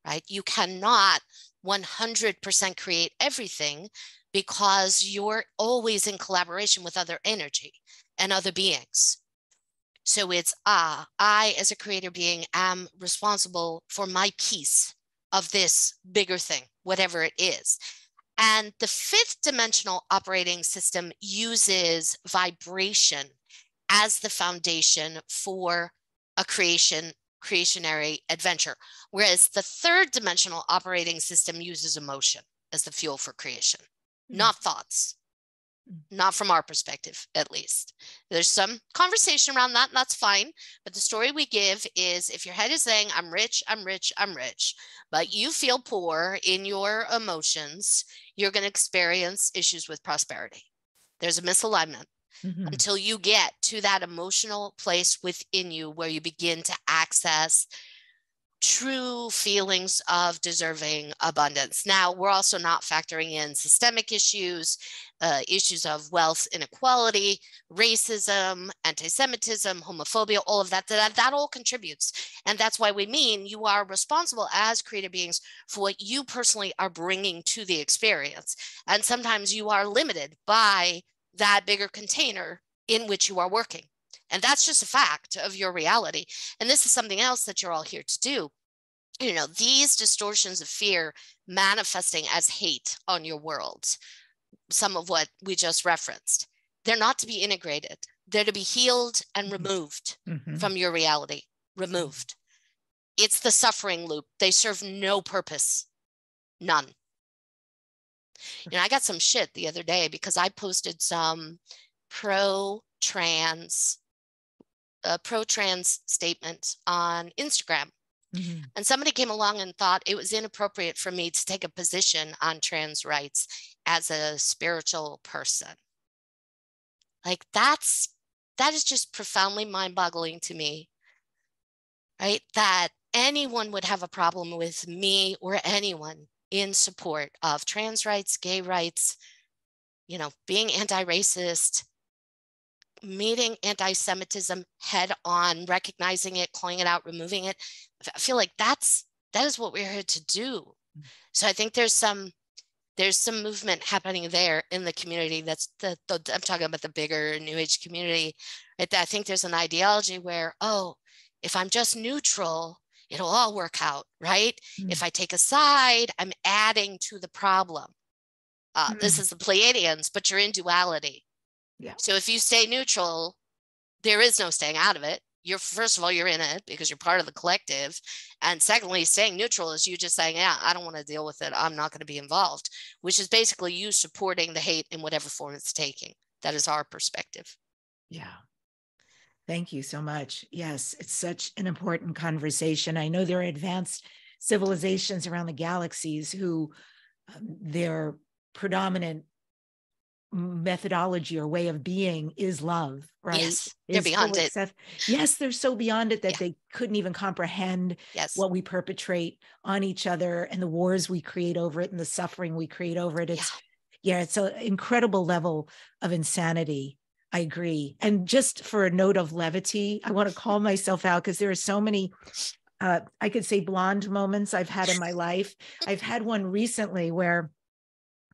right? You cannot 100% create everything because you're always in collaboration with other energy and other beings. So it's, I as a creator being am responsible for my piece of this bigger thing, whatever it is. And the fifth dimensional operating system uses vibration as the foundation for a creationary adventure, whereas the third dimensional operating system uses emotion as the fuel for creation, not thoughts. Not from our perspective, at least. There's some conversation around that, and that's fine. But the story we give is if your head is saying, I'm rich, I'm rich, I'm rich, but you feel poor in your emotions, you're going to experience issues with prosperity. There's a misalignment until you get to that emotional place within you where you begin to access true feelings of deserving abundance. Now, we're also not factoring in systemic issues, issues of wealth inequality, racism, anti-Semitism, homophobia, all of that all contributes. And that's why we mean you are responsible as creative beings for what you personally are bringing to the experience. And sometimes you are limited by that bigger container in which you are working. And that's just a fact of your reality. And this is something else that you're all here to do. These distortions of fear manifesting as hate on your world, some of what we just referenced, they're not to be integrated. They're to be healed and removed from your reality, removed. It's the suffering loop. They serve no purpose, none. I got some shit the other day because I posted some pro-trans statement on Instagram. And somebody came along and thought it was inappropriate for me to take a position on trans rights as a spiritual person. Like that is just profoundly mind-boggling to me, right? That anyone would have a problem with me or anyone in support of trans rights, gay rights, being anti-racist, meeting anti-Semitism head on, recognizing it, calling it out, removing it. I feel like that is what we're here to do. So I think there's some movement happening there in the community. That's I'm talking about the bigger New Age community. Right? I think there's an ideology where, if I'm just neutral, it'll all work out, right? If I take a side, I'm adding to the problem. This is the Pleiadians, but you're in duality. Yeah. So if you stay neutral, there is no staying out of it. First of all, you're in it because you're part of the collective. And secondly, staying neutral is you just saying, yeah, I don't want to deal with it. I'm not going to be involved, which is basically you supporting the hate in whatever form it's taking. That is our perspective. Yeah. Thank you so much. Yes, it's such an important conversation. I know there are advanced civilizations around the galaxies who their predominant methodology or way of being is love, right? Yes, they're beyond it. Yes, they're so beyond it that they couldn't even comprehend what we perpetrate on each other and the wars we create over it and the suffering we create over it. It's an incredible level of insanity. I agree. And just for a note of levity, I want to call myself out because there are so many, I could say blonde moments I've had in my life. I've had one recently where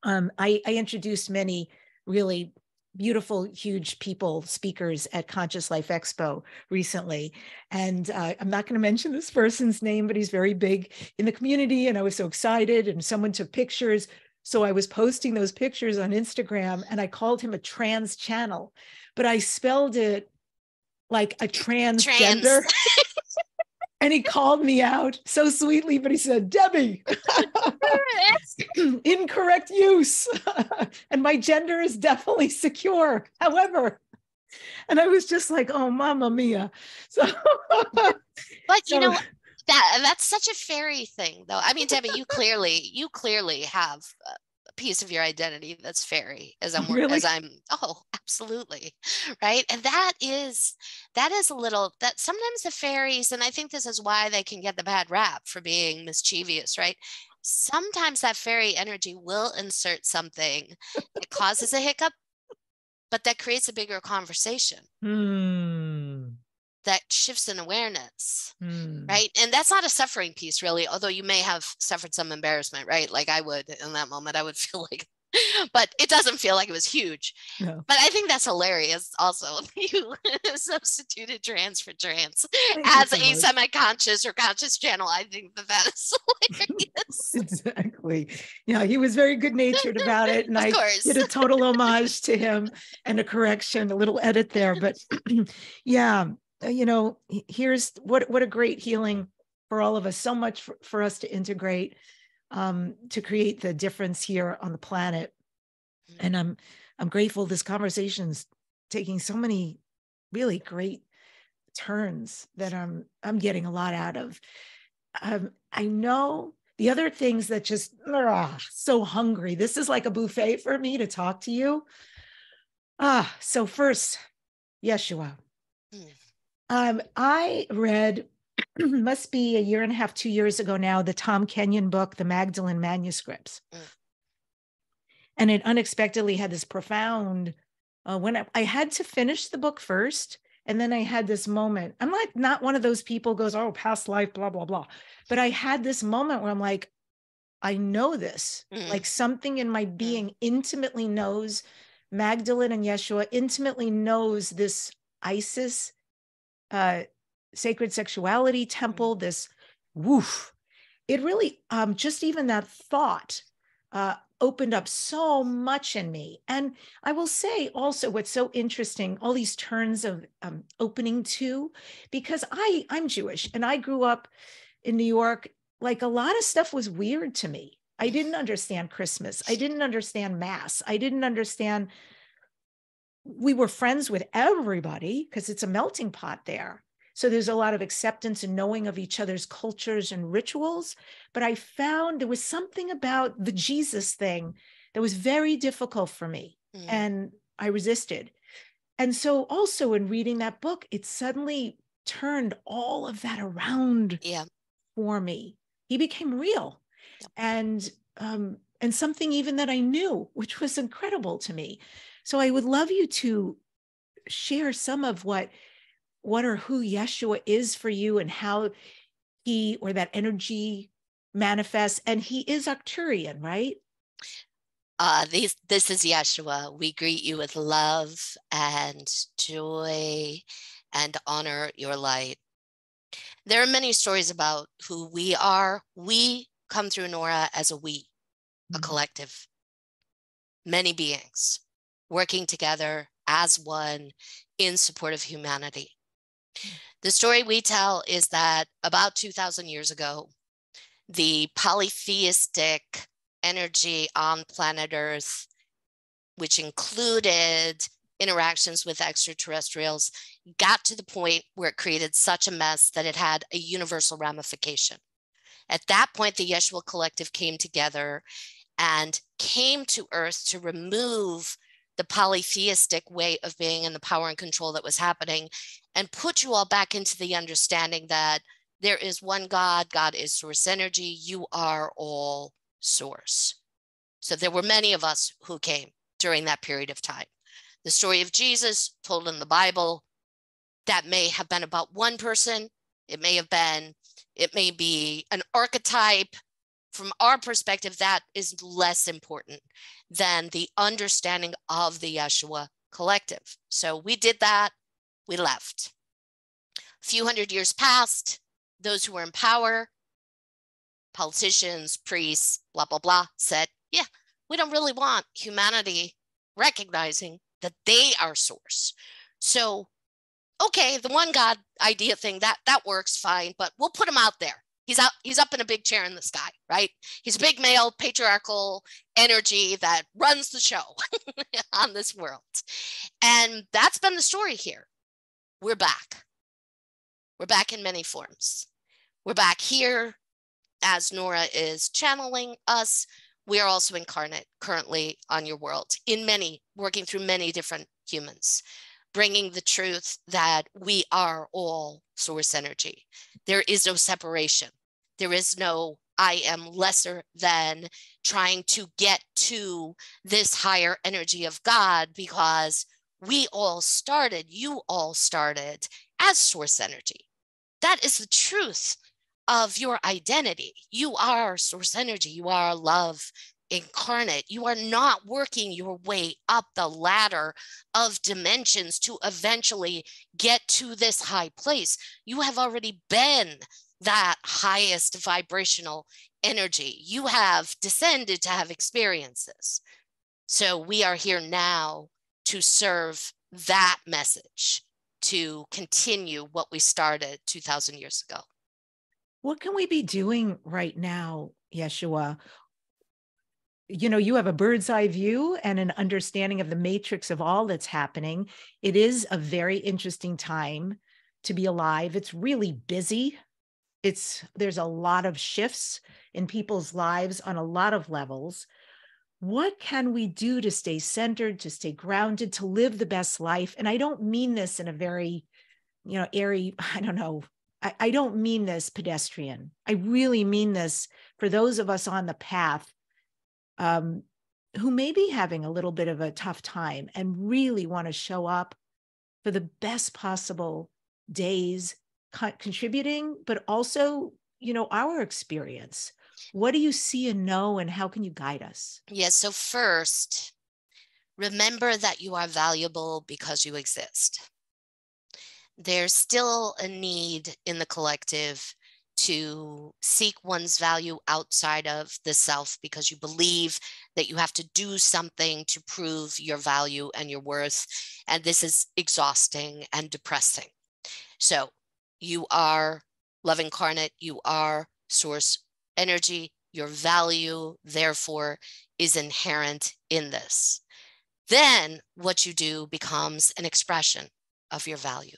I introduced many really beautiful, huge speakers at Conscious Life Expo recently. And I'm not going to mention this person's name, but he's very big in the community. And I was so excited and someone took pictures. So I was posting those pictures on Instagram and I called him a trans channel, but I spelled it like a transgender. And he called me out so sweetly, but he said, Debbi, incorrect use. And my gender is definitely secure. However, and I was just like, oh, mamma mia. So, but that's such a fairy thing, though. I mean, Debbi, you clearly have a piece of your identity that's fairy, absolutely, right. And that is a little that sometimes the fairies, and I think this is why they can get the bad rap for being mischievous, right? Sometimes that fairy energy will insert something that causes a hiccup, but that creates a bigger conversation. That shifts in awareness, right? And that's not a suffering piece, really, although you may have suffered some embarrassment, right? Like I would in that moment, I would feel like, but it doesn't feel like it was huge. No. But I think that's hilarious also. You substituted trans for trans as a semi-conscious or conscious channel. I think that is hilarious. Exactly. Yeah, he was very good-natured about it. And I did a total homage to him and a correction, a little edit there. But yeah, here's what a great healing for all of us. So much for us to integrate, to create the difference here on the planet. And I'm grateful this conversation's taking so many really great turns that I'm getting a lot out of. I know the other things that just so hungry. This is like a buffet for me to talk to you. So first, Yeshua. I read, must be a year and a half, 2 years ago now, the Tom Kenyon book, The Magdalene Manuscripts. And it unexpectedly had this profound, when I had to finish the book first, and then I had this moment. I'm like, not one of those people goes, oh, past life, blah, blah, blah. But I had this moment where I'm like, I know this, like something in my being intimately knows Magdalene and Yeshua, intimately knows this Isis, sacred sexuality temple, this woof. It really, just even that thought opened up so much in me. And I will say also what's so interesting, all these turns of opening to, because I'm Jewish and I grew up in New York, like a lot of stuff was weird to me. I didn't understand Christmas. I didn't understand Mass. I didn't understand. We were friends with everybody because it's a melting pot there. So there's a lot of acceptance and knowing of each other's cultures and rituals. But I found there was something about the Jesus thing that was very difficult for me. And I resisted. And so also in reading that book, it suddenly turned all of that around for me. He became real. And and something even that I knew, which was incredible to me. So I would love you to share some of what or who Yeshua is for you and how he or that energy manifests. And he is Arcturian, right? This is Yeshua. We greet you with love and joy and honor your light. There are many stories about who we are. We come through Nora as a we, a collective, many beings working together as one in support of humanity. The story we tell is that about 2,000 years ago, the polytheistic energy on planet Earth, which included interactions with extraterrestrials, got to the point where it created such a mess that it had a universal ramification. At that point, the Yeshua collective came together and came to Earth to remove the polytheistic way of being and the power and control that was happening, and put you all back into the understanding that there is one God. God is source energy. You are all source. So there were many of us who came during that period of time. The story of Jesus told in the Bible, that may have been about one person. It may be an archetype. From our perspective, that is less important than the understanding of the Yeshua collective. So we did that, we left. A few hundred years passed, those who were in power, politicians, priests, blah, blah, blah, said, yeah, we don't really want humanity recognizing that they are source. So, okay, the one God idea thing, that works fine, but we'll put him out there. He's up in a big chair in the sky, right? He's a big male, patriarchal energy that runs the show on this world. And that's been the story here. We're back. We're back in many forms. We're back here as Nora is channeling us. We are also incarnate currently on your world, working through many different humans, bringing the truth that we are all source energy. There is no separation. There is no I am lesser than trying to get to this higher energy of God, because you all started as source energy. That is the truth of your identity. You are source energy. You are love incarnate. You are not working your way up the ladder of dimensions to eventually get to this high place. You have already been that highest vibrational energy. You have descended to have experiences. So we are here now to serve that message, to continue what we started 2,000 years ago. What can we be doing right now, Yeshua? You know, you have a bird's eye view and an understanding of the matrix of all that's happening. It is a very interesting time to be alive. It's really busy. There's a lot of shifts in people's lives on a lot of levels. What can we do to stay centered, to stay grounded, to live the best life? And I don't mean this in a very, airy, I don't know. I don't mean this pedestrian. I really mean this for those of us on the path who may be having a little bit of a tough time and really want to show up for the best possible days, contributing, but also, our experience. What do you see and know, and how can you guide us? Yes. So first, remember that you are valuable because you exist. There's still a need in the collective to seek one's value outside of the self, because you believe that you have to do something to prove your value and your worth. And this is exhausting and depressing. So you are love incarnate, you are source energy, your value, therefore, is inherent in this. Then what you do becomes an expression of your value,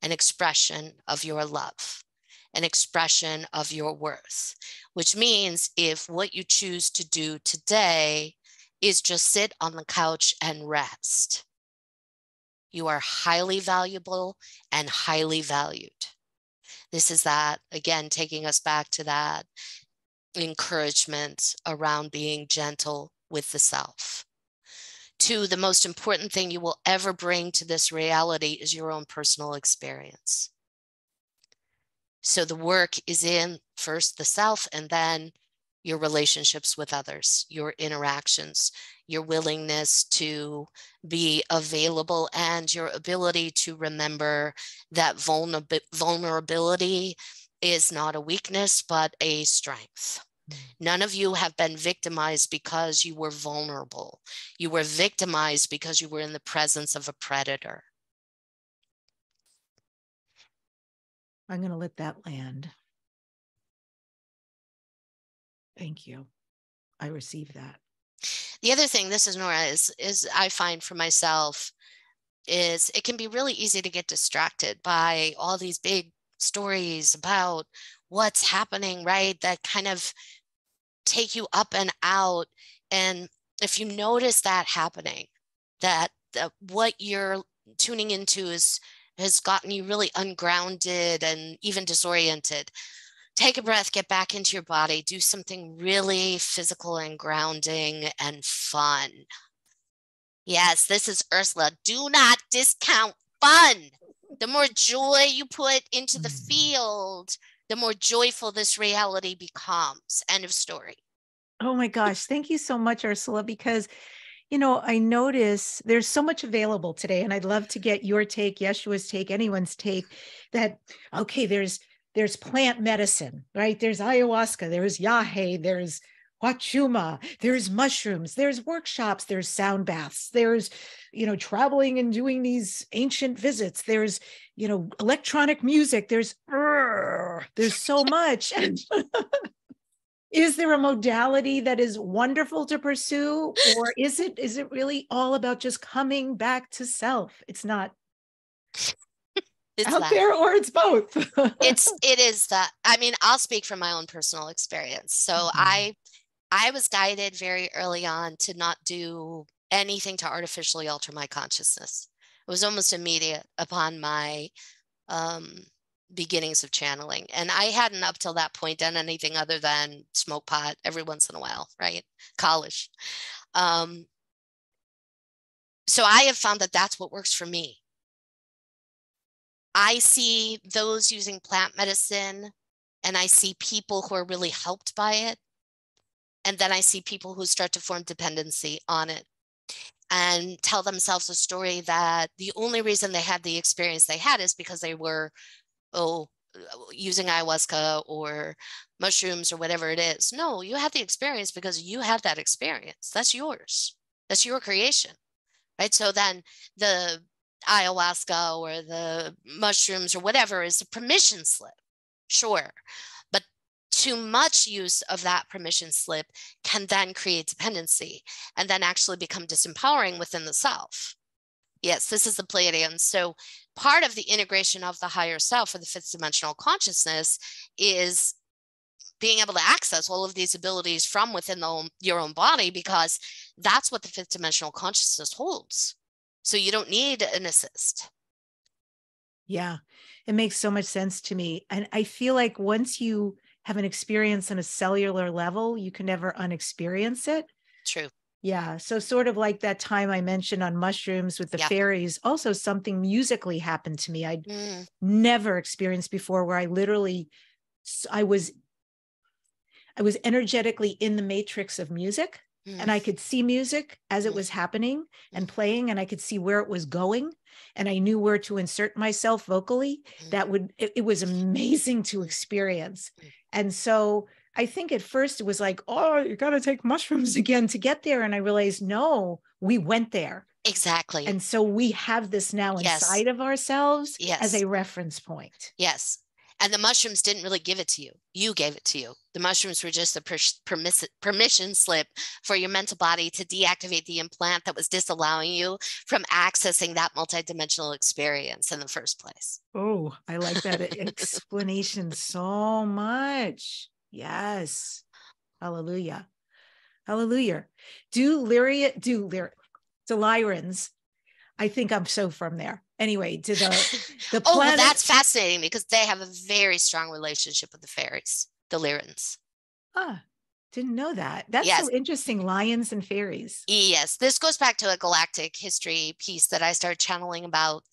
an expression of your love, an expression of your worth, which means if what you choose to do today is just sit on the couch and rest, you are highly valuable and highly valued. This is that, again, taking us back to that encouragement around being gentle with the self. 2, the most important thing you will ever bring to this reality is your own personal experience. So the work is in first the self, and then your relationships with others, your interactions, your willingness to be available, and your ability to remember that vulnerability is not a weakness, but a strength. None of you have been victimized because you were vulnerable. You were victimized because you were in the presence of a predator. I'm going to let that land. Thank you. I received that. The other thing, this is Nora, is I find for myself is it can be really easy to get distracted by all these big stories about what's happening, right? That kind of take you up and out. And if you notice that happening, that what you're tuning into has gotten you really ungrounded and even disoriented, take a breath, get back into your body, do something really physical and grounding and fun. Yes, this is Ursula. Do not discount fun. The more joy you put into the field, the more joyful this reality becomes. End of story. Oh my gosh. Thank you so much, Ursula, because, you know, I notice there's so much available today, and I'd love to get your take, Yeshua's take, anyone's take that, okay, there's plant medicine, right? There's ayahuasca, there's yahe, there's Huachuma, there's mushrooms, there's workshops, there's sound baths, there's, you know, traveling and doing these ancient visits, there's, you know, electronic music, there's so much. Is there a modality that is wonderful to pursue, or is it really all about just coming back to self? It's not it's out that. there, or it's both. It is that. I mean, I'll speak from my own personal experience. So I was guided very early on to not do anything to artificially alter my consciousness. It was almost immediate upon my beginnings of channeling. And I hadn't up till that point done anything other than smoke pot every once in a while, right? College. So I have found that that's what works for me. I see those using plant medicine, and I see people who are really helped by it. And then I see people who start to form dependency on it and tell themselves a story that the only reason they had the experience they had is because they were, using ayahuasca or mushrooms or whatever it is. No, you had the experience because you had that experience. That's yours. That's your creation, right? So then the ayahuasca or the mushrooms or whatever is a permission slip, sure. But too much use of that permission slip can then create dependency and then actually become disempowering within the self. Yes, this is the Pleiadians. So part of the integration of the higher self or the fifth dimensional consciousness is being able to access all of these abilities from within your own body, because that's what the fifth dimensional consciousness holds. So you don't need an assist. Yeah, it makes so much sense to me. And I feel like once you have an experience on a cellular level, you can never unexperience it. True. Yeah. So sort of like that time I mentioned on mushrooms with the fairies, also something musically happened to me. I'd never experienced before, where I was energetically in the matrix of music, and I could see music as it was happening and playing, and I could see where it was going, and I knew where to insert myself vocally. It was amazing to experience. And so I think at first it was like, oh, you got to take mushrooms again to get there. And I realized, no, we went there. Exactly. And so we have this now inside of ourselves as a reference point. Yes. And the mushrooms didn't really give it to you. You gave it to you. The mushrooms were just a permission slip for your mental body to deactivate the implant that was disallowing you from accessing that multidimensional experience in the first place. Oh, I like that explanation so much. Yes. Hallelujah. Hallelujah. Do Lyrans. I think I'm so from there. Anyway, to the planet. Well, that's fascinating because they have a very strong relationship with the fairies, the Lyrans. Ah, didn't know that. That's Yes. so interesting. Lions and fairies. Yes. This goes back to a galactic history piece that I started channeling about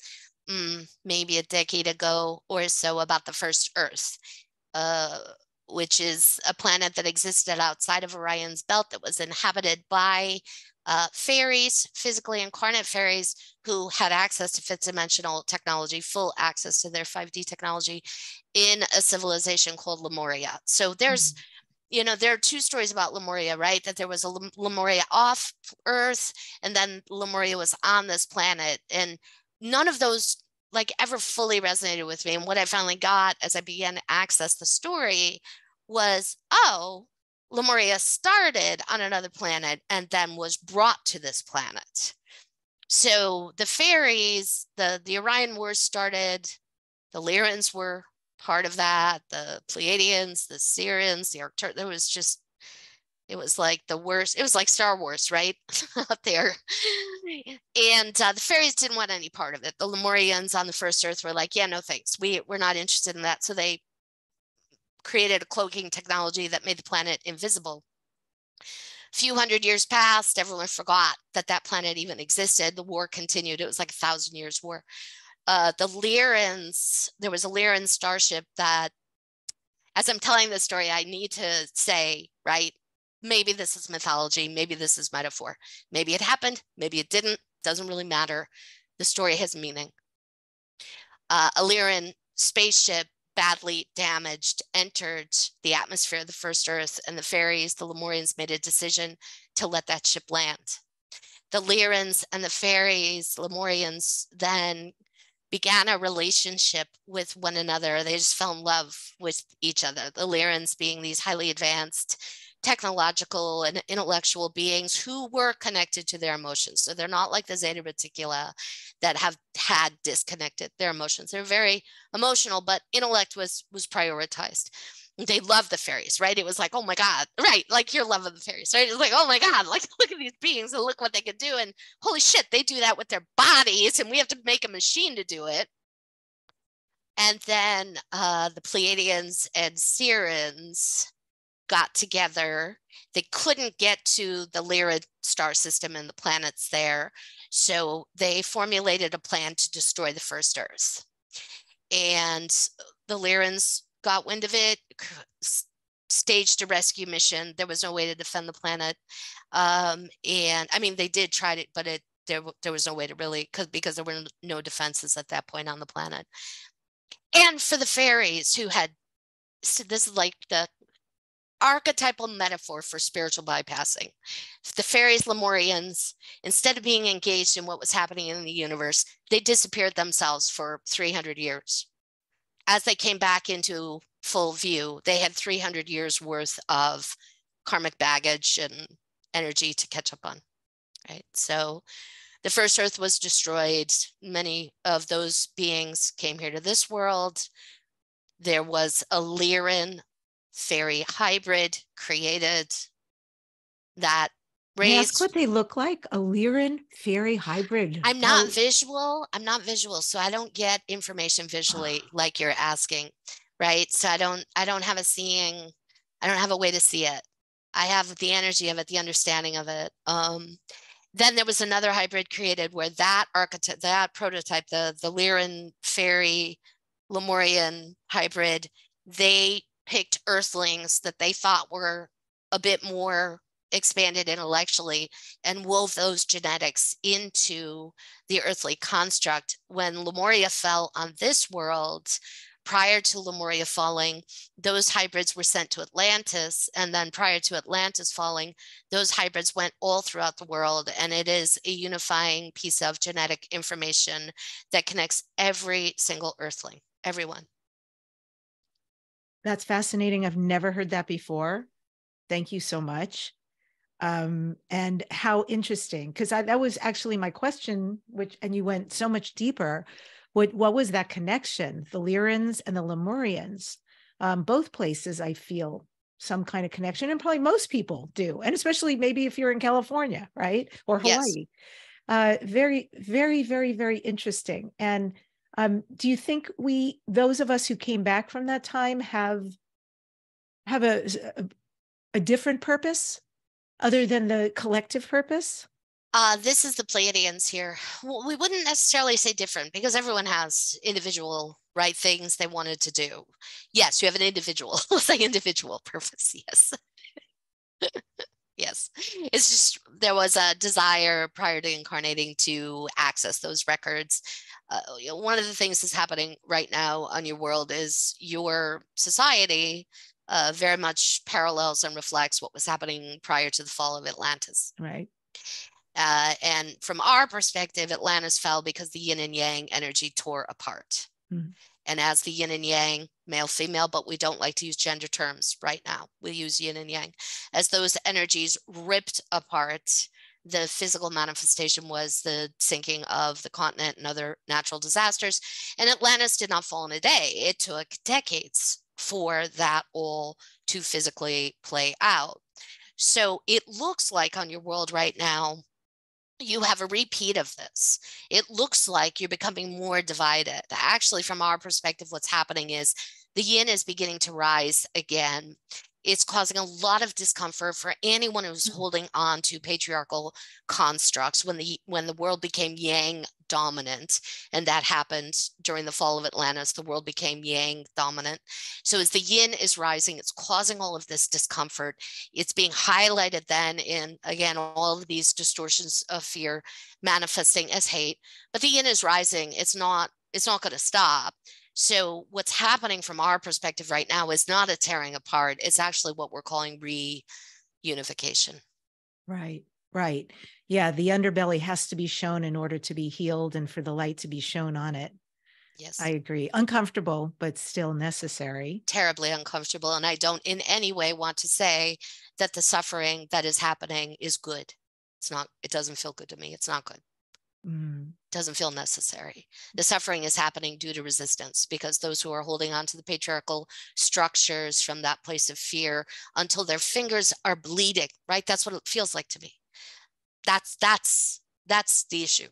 maybe a decade ago or so, about the first Earth, which is a planet that existed outside of Orion's belt that was inhabited by fairies, physically incarnate fairies who had access to fifth dimensional technology, full access to their 5D technology in a civilization called Lemuria. So there's, there are two stories about Lemuria, right? That there was a Lemuria off Earth, and then Lemuria was on this planet. And none of those like ever fully resonated with me. And what I finally got as I began to access the story was, oh, Lemuria started on another planet and then was brought to this planet. So the fairies, the Orion Wars started, the Lyrans were part of that, the Pleiadians, the Sirians, the Arctur, there was just, it was like the worst. It was like Star Wars, right? Out there. And the fairies didn't want any part of it. The Lemurians on the first Earth were like, yeah, no thanks. We're not interested in that. So they created a cloaking technology that made the planet invisible. A few hundred years passed. Everyone forgot that that planet even existed. The war continued. It was like 1,000 years war. The Lyrans, there was a Lyran starship that, as I'm telling this story, I need to say, right, maybe this is mythology, maybe this is metaphor. Maybe it happened, maybe it didn't, doesn't really matter. The story has meaning. A Lyran spaceship, badly damaged, entered the atmosphere of the first Earth, and the fairies, the Lemurians, made a decision to let that ship land. The Lyrans and the fairies, Lemurians, then began a relationship with one another. They just fell in love with each other. The Lyrans being these highly advanced technological and intellectual beings who were connected to their emotions. So they're not like the Zeta Reticula that have had disconnected their emotions. They're very emotional, but intellect was prioritized. They love the fairies, right? It was like, oh my God, right? Like your love of the fairies, right? It's like, oh my God, like look at these beings and look what they can do. And holy shit, they do that with their bodies and we have to make a machine to do it. And then the Pleiadians and Sirians got together. They couldn't get to the Lyra star system and the planets there. So they formulated a plan to destroy the first Earth. And the Lyrans got wind of it, staged a rescue mission. There was no way to defend the planet. And I mean, they did try it, but there was no way to really, because there were no defenses at that point on the planet. And for the fairies who had, so this is like the archetypal metaphor for spiritual bypassing. The fairies, Lemurians, instead of being engaged in what was happening in the universe, they disappeared themselves for 300 years. As they came back into full view, they had 300 years worth of karmic baggage and energy to catch up on, right? So the first Earth was destroyed. Many of those beings came here to this world. There was a Lyran fairy hybrid created that May I ask raised. what they look like? A Lyran fairy hybrid. I'm not visual, so I don't get information visually like you're asking, right? So I don't have I don't have a way to see it. I have the energy of it, the understanding of it. Then there was another hybrid created where that archetype, that prototype, the Lyran fairy Lemurian hybrid, they picked earthlings that they thought were a bit more expanded intellectually and wove those genetics into the earthly construct. When Lemuria fell on this world, prior to Lemuria falling, those hybrids were sent to Atlantis. And then prior to Atlantis falling, those hybrids went all throughout the world. And it is a unifying piece of genetic information that connects every single earthling, everyone. That's fascinating. I've never heard that before. Thank you so much. And how interesting, because that was actually my question, and you went so much deeper. What was that connection? The Lyrans and the Lemurians, both places I feel some kind of connection, and probably most people do, and especially maybe if you're in California, right? Or Hawaii. Yes. Very, very, very, very interesting. And do you think those of us who came back from that time have a a different purpose other than the collective purpose? This is the Pleiadians here. Well, we wouldn't necessarily say different because everyone has individual right things they wanted to do. Yes, you have an individual, we'll say individual purpose. Yes. Yes. It's just there was a desire prior to incarnating to access those records. One of the things that's happening right now on your world is your society very much parallels and reflects what was happening prior to the fall of Atlantis. Right. And from our perspective, Atlantis fell because the yin and yang energy tore apart. Mm-hmm. And as the yin and yang, male, female, but we don't like to use gender terms right now. We use yin and yang. As those energies ripped apart, the physical manifestation was the sinking of the continent and other natural disasters. And Atlantis did not fall in a day. It took decades for that all to physically play out. So it looks like on your world right now, you have a repeat of this. It looks like you're becoming more divided. Actually, from our perspective, what's happening is the yin is beginning to rise again. It's causing a lot of discomfort for anyone who's holding on to patriarchal constructs when the world became yang dominant, and that happened during the fall of Atlantis. The world became yang dominant. So as the yin is rising, it's causing all of this discomfort. It's being highlighted then in, again, all of these distortions of fear manifesting as hate. But the yin is rising. It's not going to stop. So what's happening from our perspective right now is not a tearing apart. It's actually what we're calling reunification. Right, right. Yeah, the underbelly has to be shown in order to be healed and for the light to be shown on it. Yes. I agree. Uncomfortable, but still necessary. Terribly uncomfortable. And I don't in any way want to say that the suffering that is happening is good. It's not. It doesn't feel good to me. It's not good. Doesn't feel necessary. The suffering is happening due to resistance because those who are holding on to the patriarchal structures from that place of fear until their fingers are bleeding, right? That's what it feels like to me. That's the issue.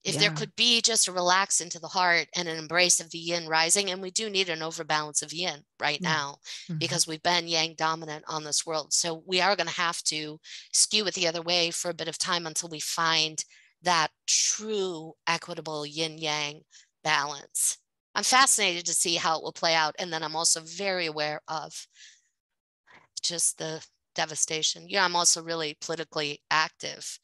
If there could be just a relax into the heart and an embrace of the yin rising, and we do need an overbalance of yin right now because we've been yang dominant on this world. So we are going to have to skew it the other way for a bit of time until we find that true equitable yin-yang balance. I'm fascinated to see how it will play out. And then I'm also very aware of just the devastation. Yeah, I'm also really politically active.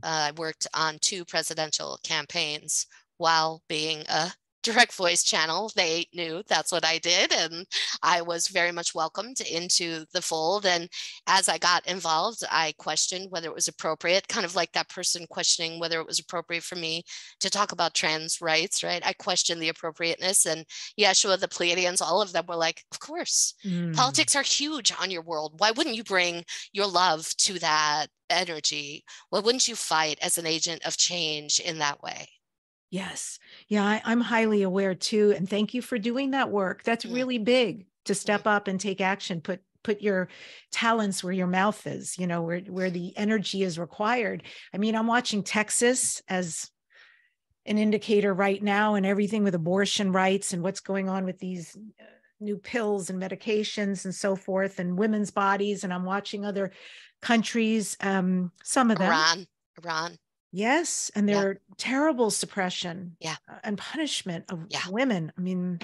I worked on 2 presidential campaigns while being a direct voice channel. They knew that's what I did, and I was very much welcomed into the fold. And as I got involved, I questioned whether it was appropriate, kind of like that person questioning whether it was appropriate for me to talk about trans rights, right? I questioned the appropriateness, and Yeshua, the Pleiadians, all of them were like, of course, politics are huge on your world. Why wouldn't you bring your love to that energy? Why wouldn't you fight as an agent of change in that way? Yes. Yeah, I'm highly aware too. And thank you for doing that work. That's really big to step up and take action, put your talents where your mouth is, where the energy is required. I mean, I'm watching Texas as an indicator right now, and everything with abortion rights and what's going on with these new pills and medications and so forth, and women's bodies. And I'm watching other countries, some of them. Iran. Yes. And their terrible suppression and punishment of women. I mean,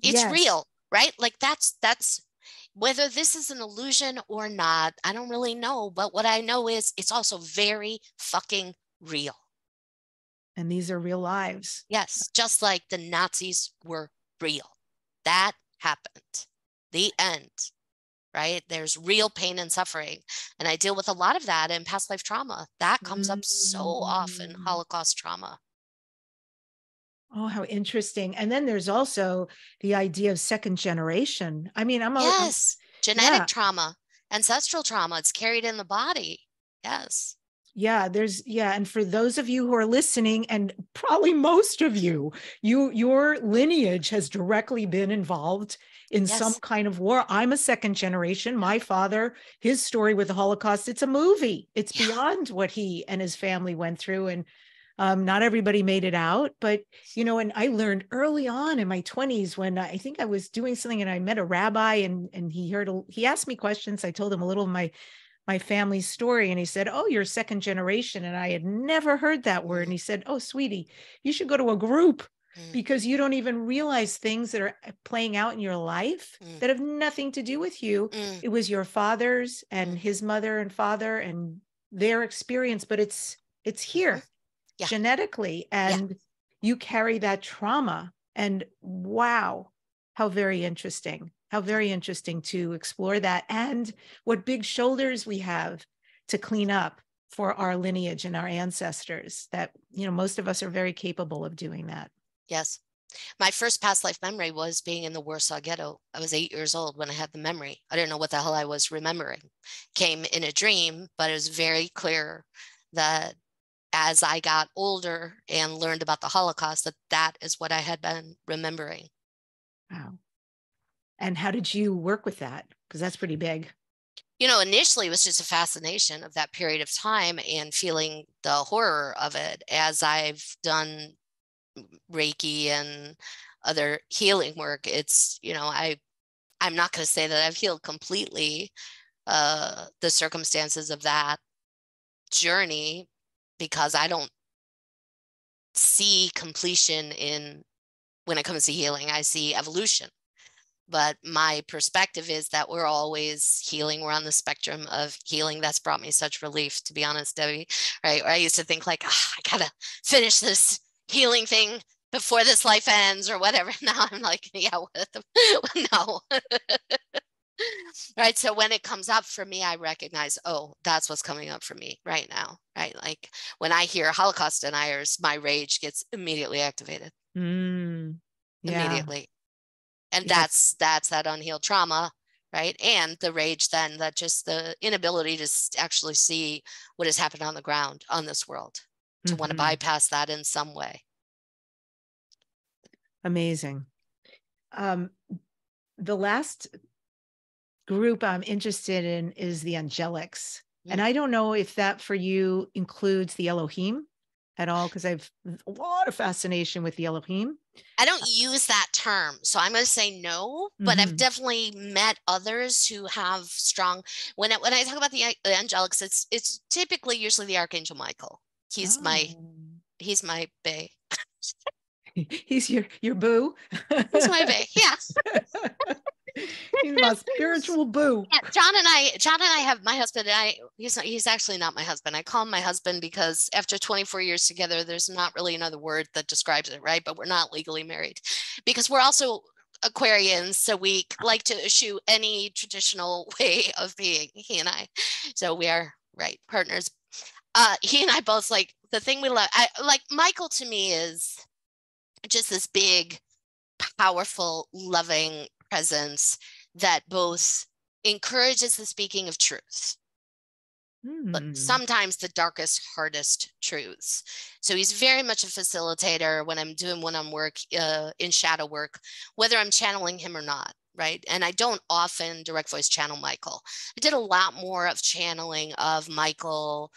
it's real, right? Like that's whether this is an illusion or not, I don't really know. But what I know is it's also very fucking real. And these are real lives. Yes. Just like the Nazis were real. That happened. The end. Right? There's real pain and suffering. And I deal with a lot of that in past life trauma. That comes up so often, Holocaust trauma. Oh, how interesting. And then there's also the idea of second generation. I mean, genetic trauma, ancestral trauma. It's carried in the body. Yes. Yeah, and for those of you who are listening, and probably most of you, your lineage has directly been involved in some kind of war. I'm a second generation. My father, his story with the Holocaust, it's a movie. It's beyond what he and his family went through. And Not everybody made it out, but, you know, and I learned early on in my 20s when I think I was doing something and I met a rabbi and he asked me questions. I told him a little of my family's story. And he said, "Oh, you're second generation." And I had never heard that word. And he said, "Oh, sweetie, you should go to a group because you don't even realize things that are playing out in your life that have nothing to do with you. It was your father's and his mother and father and their experience, but it's here genetically, and you carry that trauma." And wow, how very interesting to explore that, and what big shoulders we have to clean up for our lineage and our ancestors, that, you know, most of us are very capable of doing that. Yes. My first past life memory was being in the Warsaw Ghetto. I was 8 years old when I had the memory. I didn't know what the hell I was remembering. Came in a dream, but it was very clear that as I got older and learned about the Holocaust, that is what I had been remembering. Wow. And how did you work with that? Because that's pretty big. You know, initially it was just a fascination of that period of time and feeling the horror of it. As I've done Reiki and other healing work, it's, you know, I'm not going to say that I've healed completely the circumstances of that journey, because I don't see completion in when it comes to healing. I see evolution. But my perspective is that we're always healing. We're on the spectrum of healing. That's brought me such relief, to be honest, Debbie. Right? I used to think like, I gotta finish this healing thing before this life ends or whatever. Now I'm like, yeah, no. Right. So when it comes up for me, I recognize, oh, that's what's coming up for me right now. Right. Like when I hear Holocaust deniers, my rage gets immediately activated. Immediately. And that's that unhealed trauma, right? And the rage then, that just the inability to actually see what has happened on the ground on this world, to want to bypass that in some way. Amazing. The last group I'm interested in is the angelics. And I don't know if that for you includes the Elohim at all, because I've a lot of fascination with the Elohim. I don't use that term, so I'm going to say no, but I've definitely met others who have strong, when I talk about the angelics, it's typically usually the Archangel Michael. He's my bae. He's your boo. He's my bae. Yeah. He's my spiritual boo. Yeah, John and I have, my husband and I, he's actually not my husband. I call him my husband because after 24 years together, there's not really another word that describes it, right? But we're not legally married because we're also Aquarians. So we like to eschew any traditional way of being, he and I. So we are, right, partners. He and I both, like, the thing we love, like Michael to me is just this big, powerful, loving presence that both encourages the speaking of truth, but sometimes the darkest, hardest truths. So he's very much a facilitator when I'm doing one-on-one work, in shadow work, whether I'm channeling him or not, right? And I don't often direct voice channel Michael. I did a lot more of channeling of Michael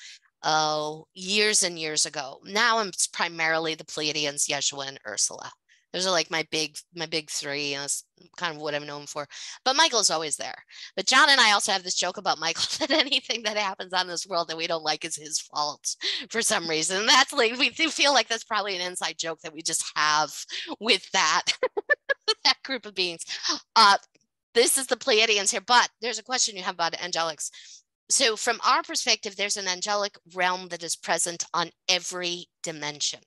years and years ago. Now I'm primarily the Pleiadians, Yeshua, and Ursula. Those are like my big three, and that's kind of what I'm known for. But Michael's always there. But John and I also have this joke about Michael, that anything that happens on this world that we don't like is his fault for some reason. And that's like, we do feel like that's probably an inside joke that we just have with that, that group of beings. This is the Pleiadians here, but there's a question you have about angelics. So from our perspective, there's an angelic realm that is present on every dimension.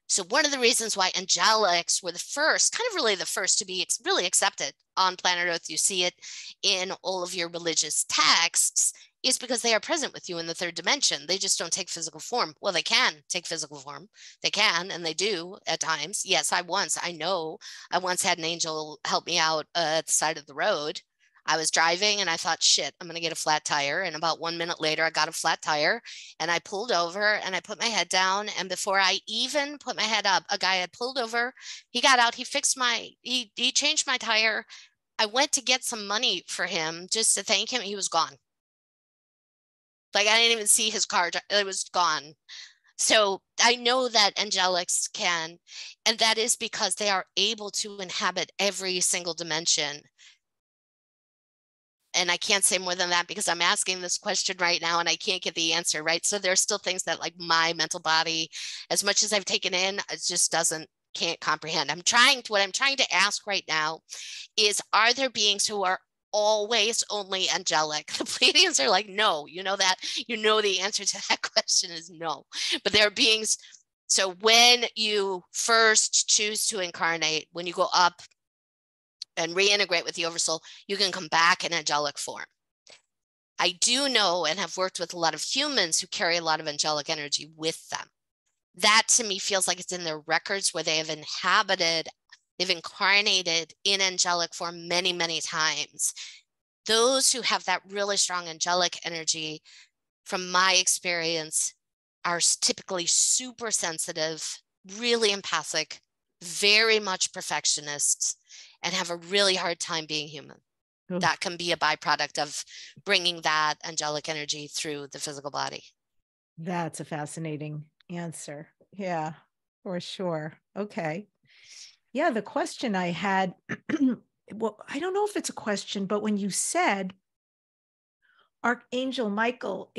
So one of the reasons why angelics were the first, kind of really the first to be really accepted on planet Earth, you see it in all of your religious texts, is because they are present with you in the third dimension. They just don't take physical form. Well, they can take physical form. They can, and they do at times. Yes, I once had an angel help me out at the side of the road. I was driving and I thought, shit, I'm going to get a flat tire. And about 1 minute later, I got a flat tire and I pulled over and I put my head down. And before I even put my head up, a guy had pulled over. He got out. He fixed he changed my tire. I went to get some money for him just to thank him. He was gone. Like, I didn't even see his car. It was gone. So I know that angelics can, and that is because they are able to inhabit every single dimension. And I can't say more than that because I'm asking this question right now and I can't get the answer, right? So there's still things that like my mental body, as much as I've taken in, it just can't comprehend. What I'm trying to ask right now is, are there beings who are always only angelic? The Pleiadians are like, no, you know that, the answer to that question is no. But there are beings. So when you first choose to incarnate, when you go up and reintegrate with the oversoul, you can come back in angelic form. I do know and have worked with a lot of humans who carry a lot of angelic energy with them. That to me feels like it's in their records where they've incarnated in angelic form many, many times. Those who have that really strong angelic energy, from my experience, are typically super sensitive, really empathic, very much perfectionists, and have a really hard time being human. Oof. That can be a byproduct of bringing that angelic energy through the physical body. That's a fascinating answer. Yeah, for sure. Okay. Yeah, the question I had, well, I don't know if it's a question, but when you said Archangel Michael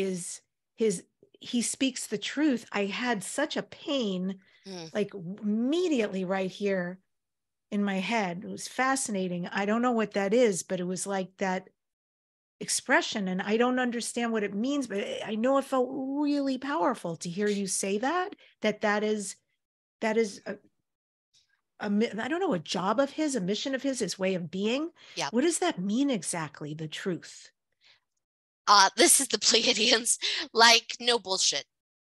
he speaks the truth, I had such a pain, like immediately right here in my head. It was fascinating. I don't know what that is, but it was like that expression, and I don't understand what it means, but I know it felt really powerful to hear you say that is I don't know, a job of his, a mission of his way of being. Yeah. What does that mean exactly, the truth? This is the Pleiadians, like no bullshit,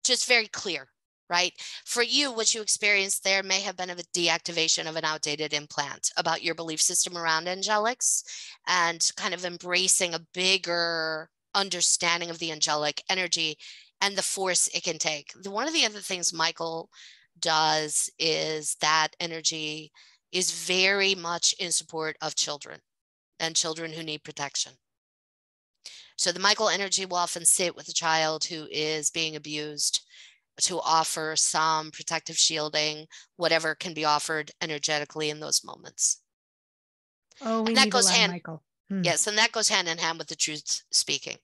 just very clear, right? For you, what you experienced there may have been a deactivation of an outdated implant about your belief system around angelics, and kind of embracing a bigger understanding of the angelic energy and the force it can take. One of the other things Michael does is that energy is very much in support of children and children who need protection. So the Michael energy will often sit with a child who is being abused, to offer some protective shielding, whatever can be offered energetically in those moments. Oh, we need a lot of Michael. Yes, and that goes hand in hand with the truth speaking.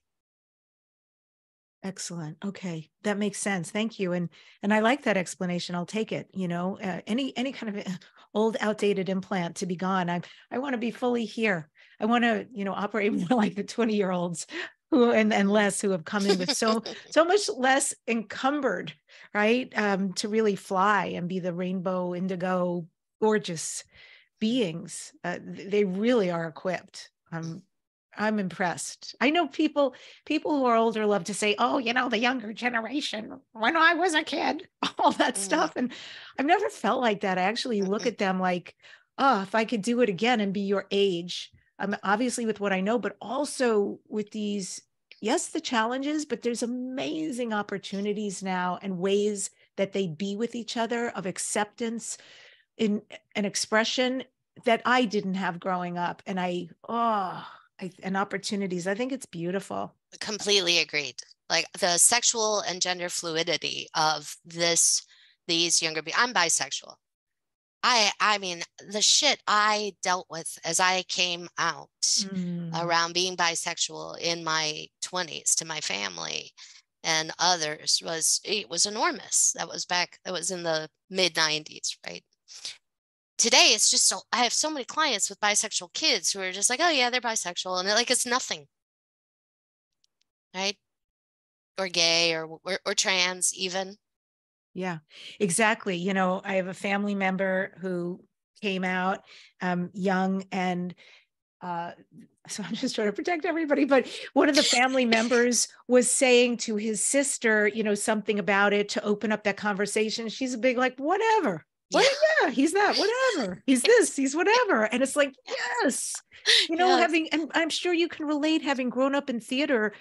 Excellent. Okay, that makes sense. Thank you. And I like that explanation. I'll take it. Any kind of old, outdated implant to be gone. I want to be fully here. I want to, operate more like the 20-year-olds who and less, who have come in with so much less encumbered, right? To really fly and be the rainbow, indigo, gorgeous beings. They really are equipped. I'm impressed. I know people who are older love to say, oh, the younger generation, when I was a kid, all that stuff. And I've never felt like that. I actually look at them like, oh, if I could do it again and be your age, obviously with what I know, but also with these, yes, the challenges, but there's amazing opportunities now and ways that they be with each other, of acceptance in an expression that I didn't have growing up. And and opportunities. I think it's beautiful. Completely agreed. Like the sexual and gender fluidity of these younger people. I'm bisexual. I mean, the shit I dealt with as I came out around being bisexual in my 20s to my family and others was enormous. That was in the mid 90s, right? Today it's just I have so many clients with bisexual kids who are just like, oh yeah, they're bisexual, and it's nothing, right? Or gay or trans even. Yeah, exactly. I have a family member who came out young, and so I'm just trying to protect everybody, but one of the family members was saying to his sister, something about it to open up that conversation. She's a big, like, whatever. Yeah, he's that, whatever. He's this, he's whatever. And it's like, yes, yes. And I'm sure you can relate, having grown up in theater.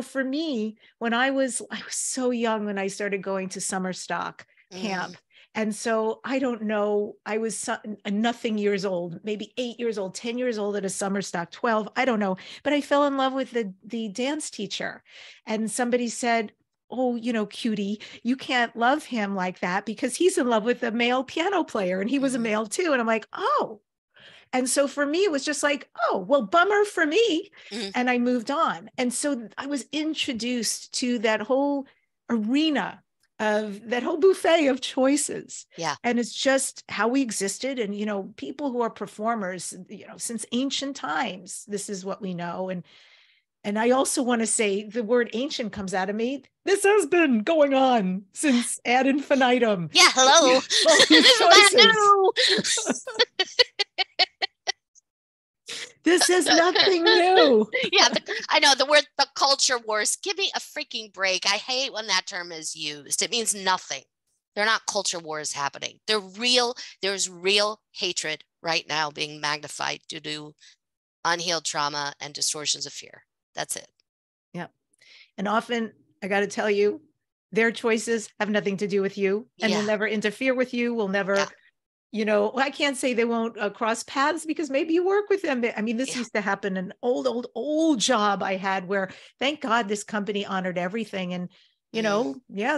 For me, when I was so young when I started going to summer stock camp. And so I don't know, I was nothing years old, maybe 8 years old, 10 years old at a summer stock, 12, I don't know. But I fell in love with the dance teacher. And somebody said, oh, cutie, you can't love him like that because he's in love with a male piano player and he was a male too. And I'm like, oh. And so for me, it was just like, oh, well, bummer for me. And I moved on. And so I was introduced to that whole arena of that whole buffet of choices. Yeah. And it's just how we existed. And, people who are performers, since ancient times, this is what we know. And I also want to say the word ancient comes out of me. This has been going on since ad infinitum. Yeah, hello. All these choices. This is nothing new. Yeah, I know the culture wars. Give me a freaking break. I hate when that term is used. It means nothing. They're not culture wars happening. They're real. There's real hatred right now being magnified due to unhealed trauma and distortions of fear. That's it. Yeah. And often, I got to tell you, their choices have nothing to do with you and will never interfere with you, will never, I can't say they won't cross paths because maybe you work with them. I mean, this used to happen in an old job I had where, thank God, this company honored everything. And,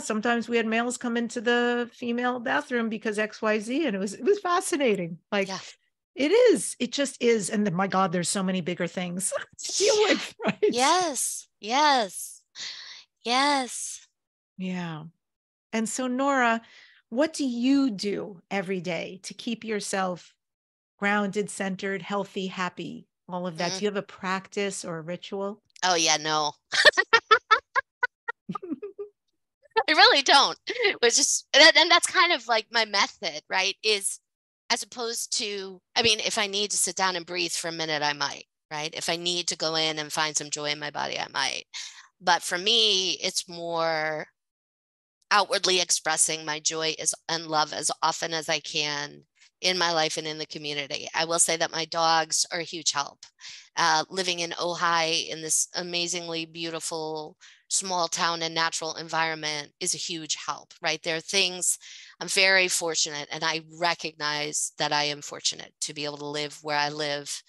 sometimes we had males come into the female bathroom because XYZ, and it was fascinating. Like, it is. It just is. And then, my God, there's so many bigger things to deal with, right? Yes. Yeah. And so, Nora, what do you do every day to keep yourself grounded, centered, healthy, happy, all of that? Do you have a practice or a ritual? Oh, yeah, no. I really don't. Which is, and that's kind of like my method, right? Is as opposed to, I mean, if I need to sit down and breathe for a minute, I might, right? If I need to go in and find some joy in my body, I might. But for me, it's more outwardly expressing my joy and love as often as I can in my life and in the community. I will say that my dogs are a huge help. Living in Ojai in this amazingly beautiful small town and natural environment is a huge help, right? There are things, I'm very fortunate, and I recognize that I am fortunate to be able to live where I live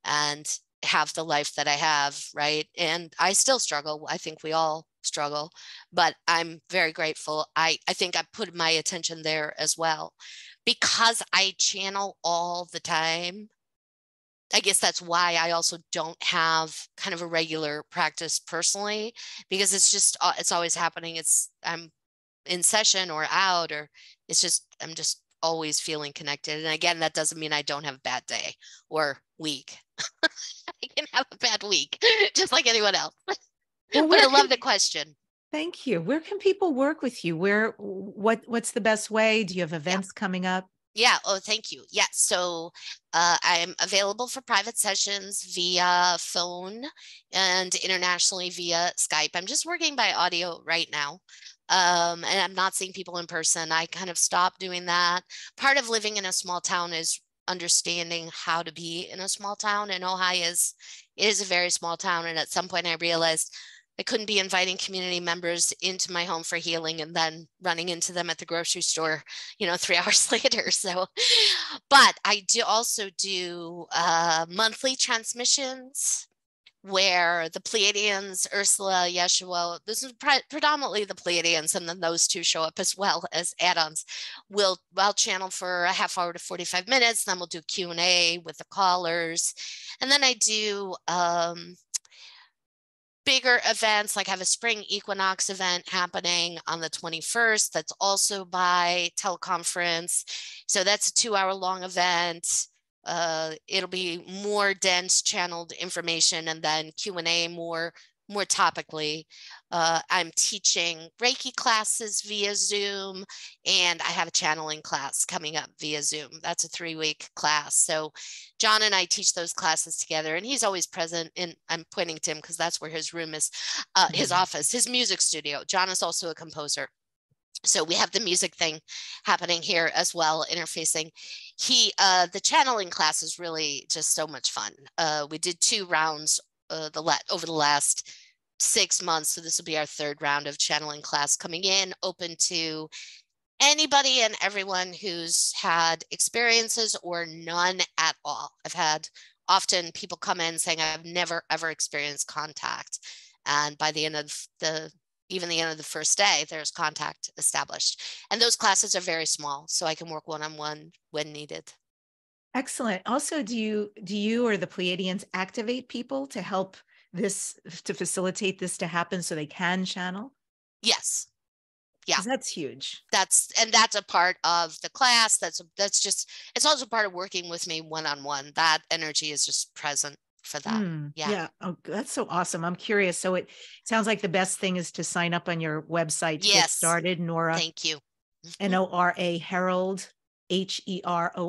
and have the life that I have, right? And I still struggle. I think we all struggle, but I'm very grateful. I think I put my attention there as well because I channel all the time. I guess that's why I also don't have kind of a regular practice personally, because it's always happening. I'm in session or out, or I'm just always feeling connected. And again, that doesn't mean I don't have a bad day or week. I can have a bad week just like anyone else. Well, but I love the question. Thank you. Where can people work with you? What's the best way? Do you have events coming up? Yeah. Oh, thank you. Yeah. So I'm available for private sessions via phone and internationally via Skype. I'm just working by audio right now. And I'm not seeing people in person. I kind of stopped doing that. Part of living in a small town is understanding how to be in a small town. And it is a very small town. And at some point I realized I couldn't be inviting community members into my home for healing and then running into them at the grocery store, 3 hours later. So, but I also do monthly transmissions where the Pleiadians, Ursula, Yeshua, this is predominantly the Pleiadians, and then those two show up as well as add-ons. I'll channel for a half hour to 45 minutes, then we'll do Q&A with the callers. And then I do bigger events, like I have a spring equinox event happening on the 21st. That's also by teleconference. So that's a 2-hour long event. It'll be more dense channeled information, and then Q&A more topically. I'm teaching Reiki classes via Zoom, and I have a channeling class coming up via Zoom. That's a 3-week class. So John and I teach those classes together, and he's always present. And I'm pointing to him because that's where his room is, his office, his music studio. John is also a composer. So we have the music thing happening here as well, interfacing. The channeling class is really just so much fun. We did 2 rounds over the last 6 months. So this will be our 3rd round of channeling class coming in, open to anybody and everyone who's had experiences or none at all. I've had often people come in saying, I've never, ever experienced contact. And by the end of the even the end of the first day, there's contact established. And those classes are very small, so I can work one-on-one when needed. Excellent. Also, do you or the Pleiadians activate people to help this, to facilitate this to happen so they can channel? Yes. Yeah. 'Cause that's huge. That's a part of the class. That's just, it's also part of working with me one-on-one. That energy is just present for that. Yeah. Yeah. Oh, that's so awesome. I'm curious. So it sounds like the best thing is to sign up on your website to get started, Nora. Thank you. Nora Herald, HEROLD.com.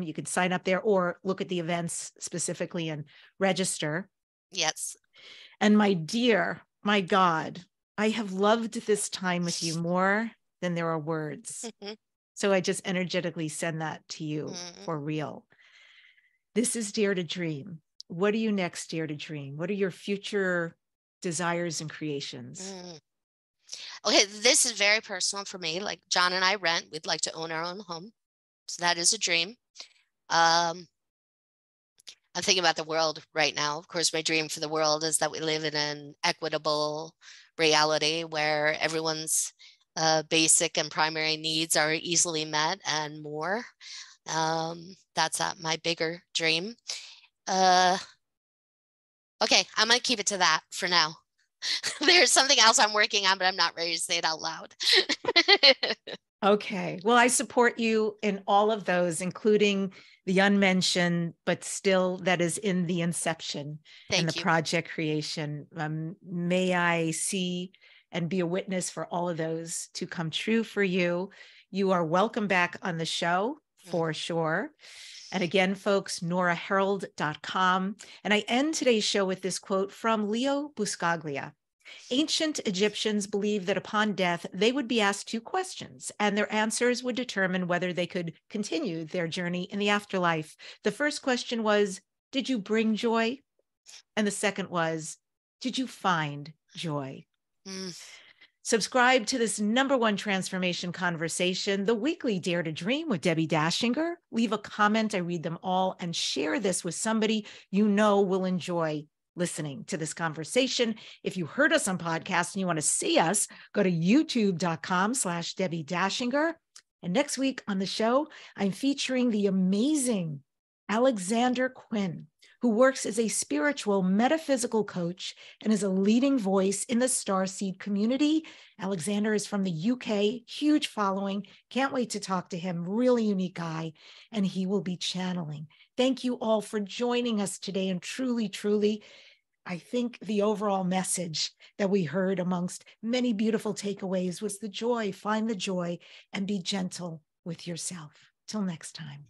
You can sign up there or look at the events specifically and register. Yes. And my dear, my God, I have loved this time with you more than there are words. So I just energetically send that to you for real. This is Dare to Dream. What do you next dare to dream? What are your future desires and creations? Okay, this is very personal for me. Like John and I rent. We'd like to own our own home. So that is a dream. I'm thinking about the world right now. Of course, my dream for the world is that we live in an equitable reality where everyone's basic and primary needs are easily met and more. That's my bigger dream. Okay, I'm gonna keep it to that for now. There's something else I'm working on, but I'm not ready to say it out loud. Okay. Well, I support you in all of those, including the unmentioned, but still that is in the inception and the project creation. May I see and be a witness for all of those to come true for you. You are welcome back on the show for sure. And again, folks, noraherald.com. And I end today's show with this quote from Leo Buscaglia. Ancient Egyptians believed that upon death, they would be asked two questions, and their answers would determine whether they could continue their journey in the afterlife. The first question was, did you bring joy? And the second was, did you find joy? Subscribe to this #1 transformation conversation, the weekly Dare to Dream with Debbi Dachinger. Leave a comment, I read them all, and share this with somebody you know will enjoy listening to this conversation. If you heard us on podcast and you want to see us, go to youtube.com/Debbi Dachinger. And next week on the show, I'm featuring the amazing Alexander Quinn, who works as a spiritual metaphysical coach and is a leading voice in the Starseed community. Alexander is from the UK, huge following. Can't wait to talk to him. Really unique guy, and he will be channeling. Thank you all for joining us today. And truly, truly, I think the overall message that we heard amongst many beautiful takeaways was the joy. Find the joy and be gentle with yourself. Till next time.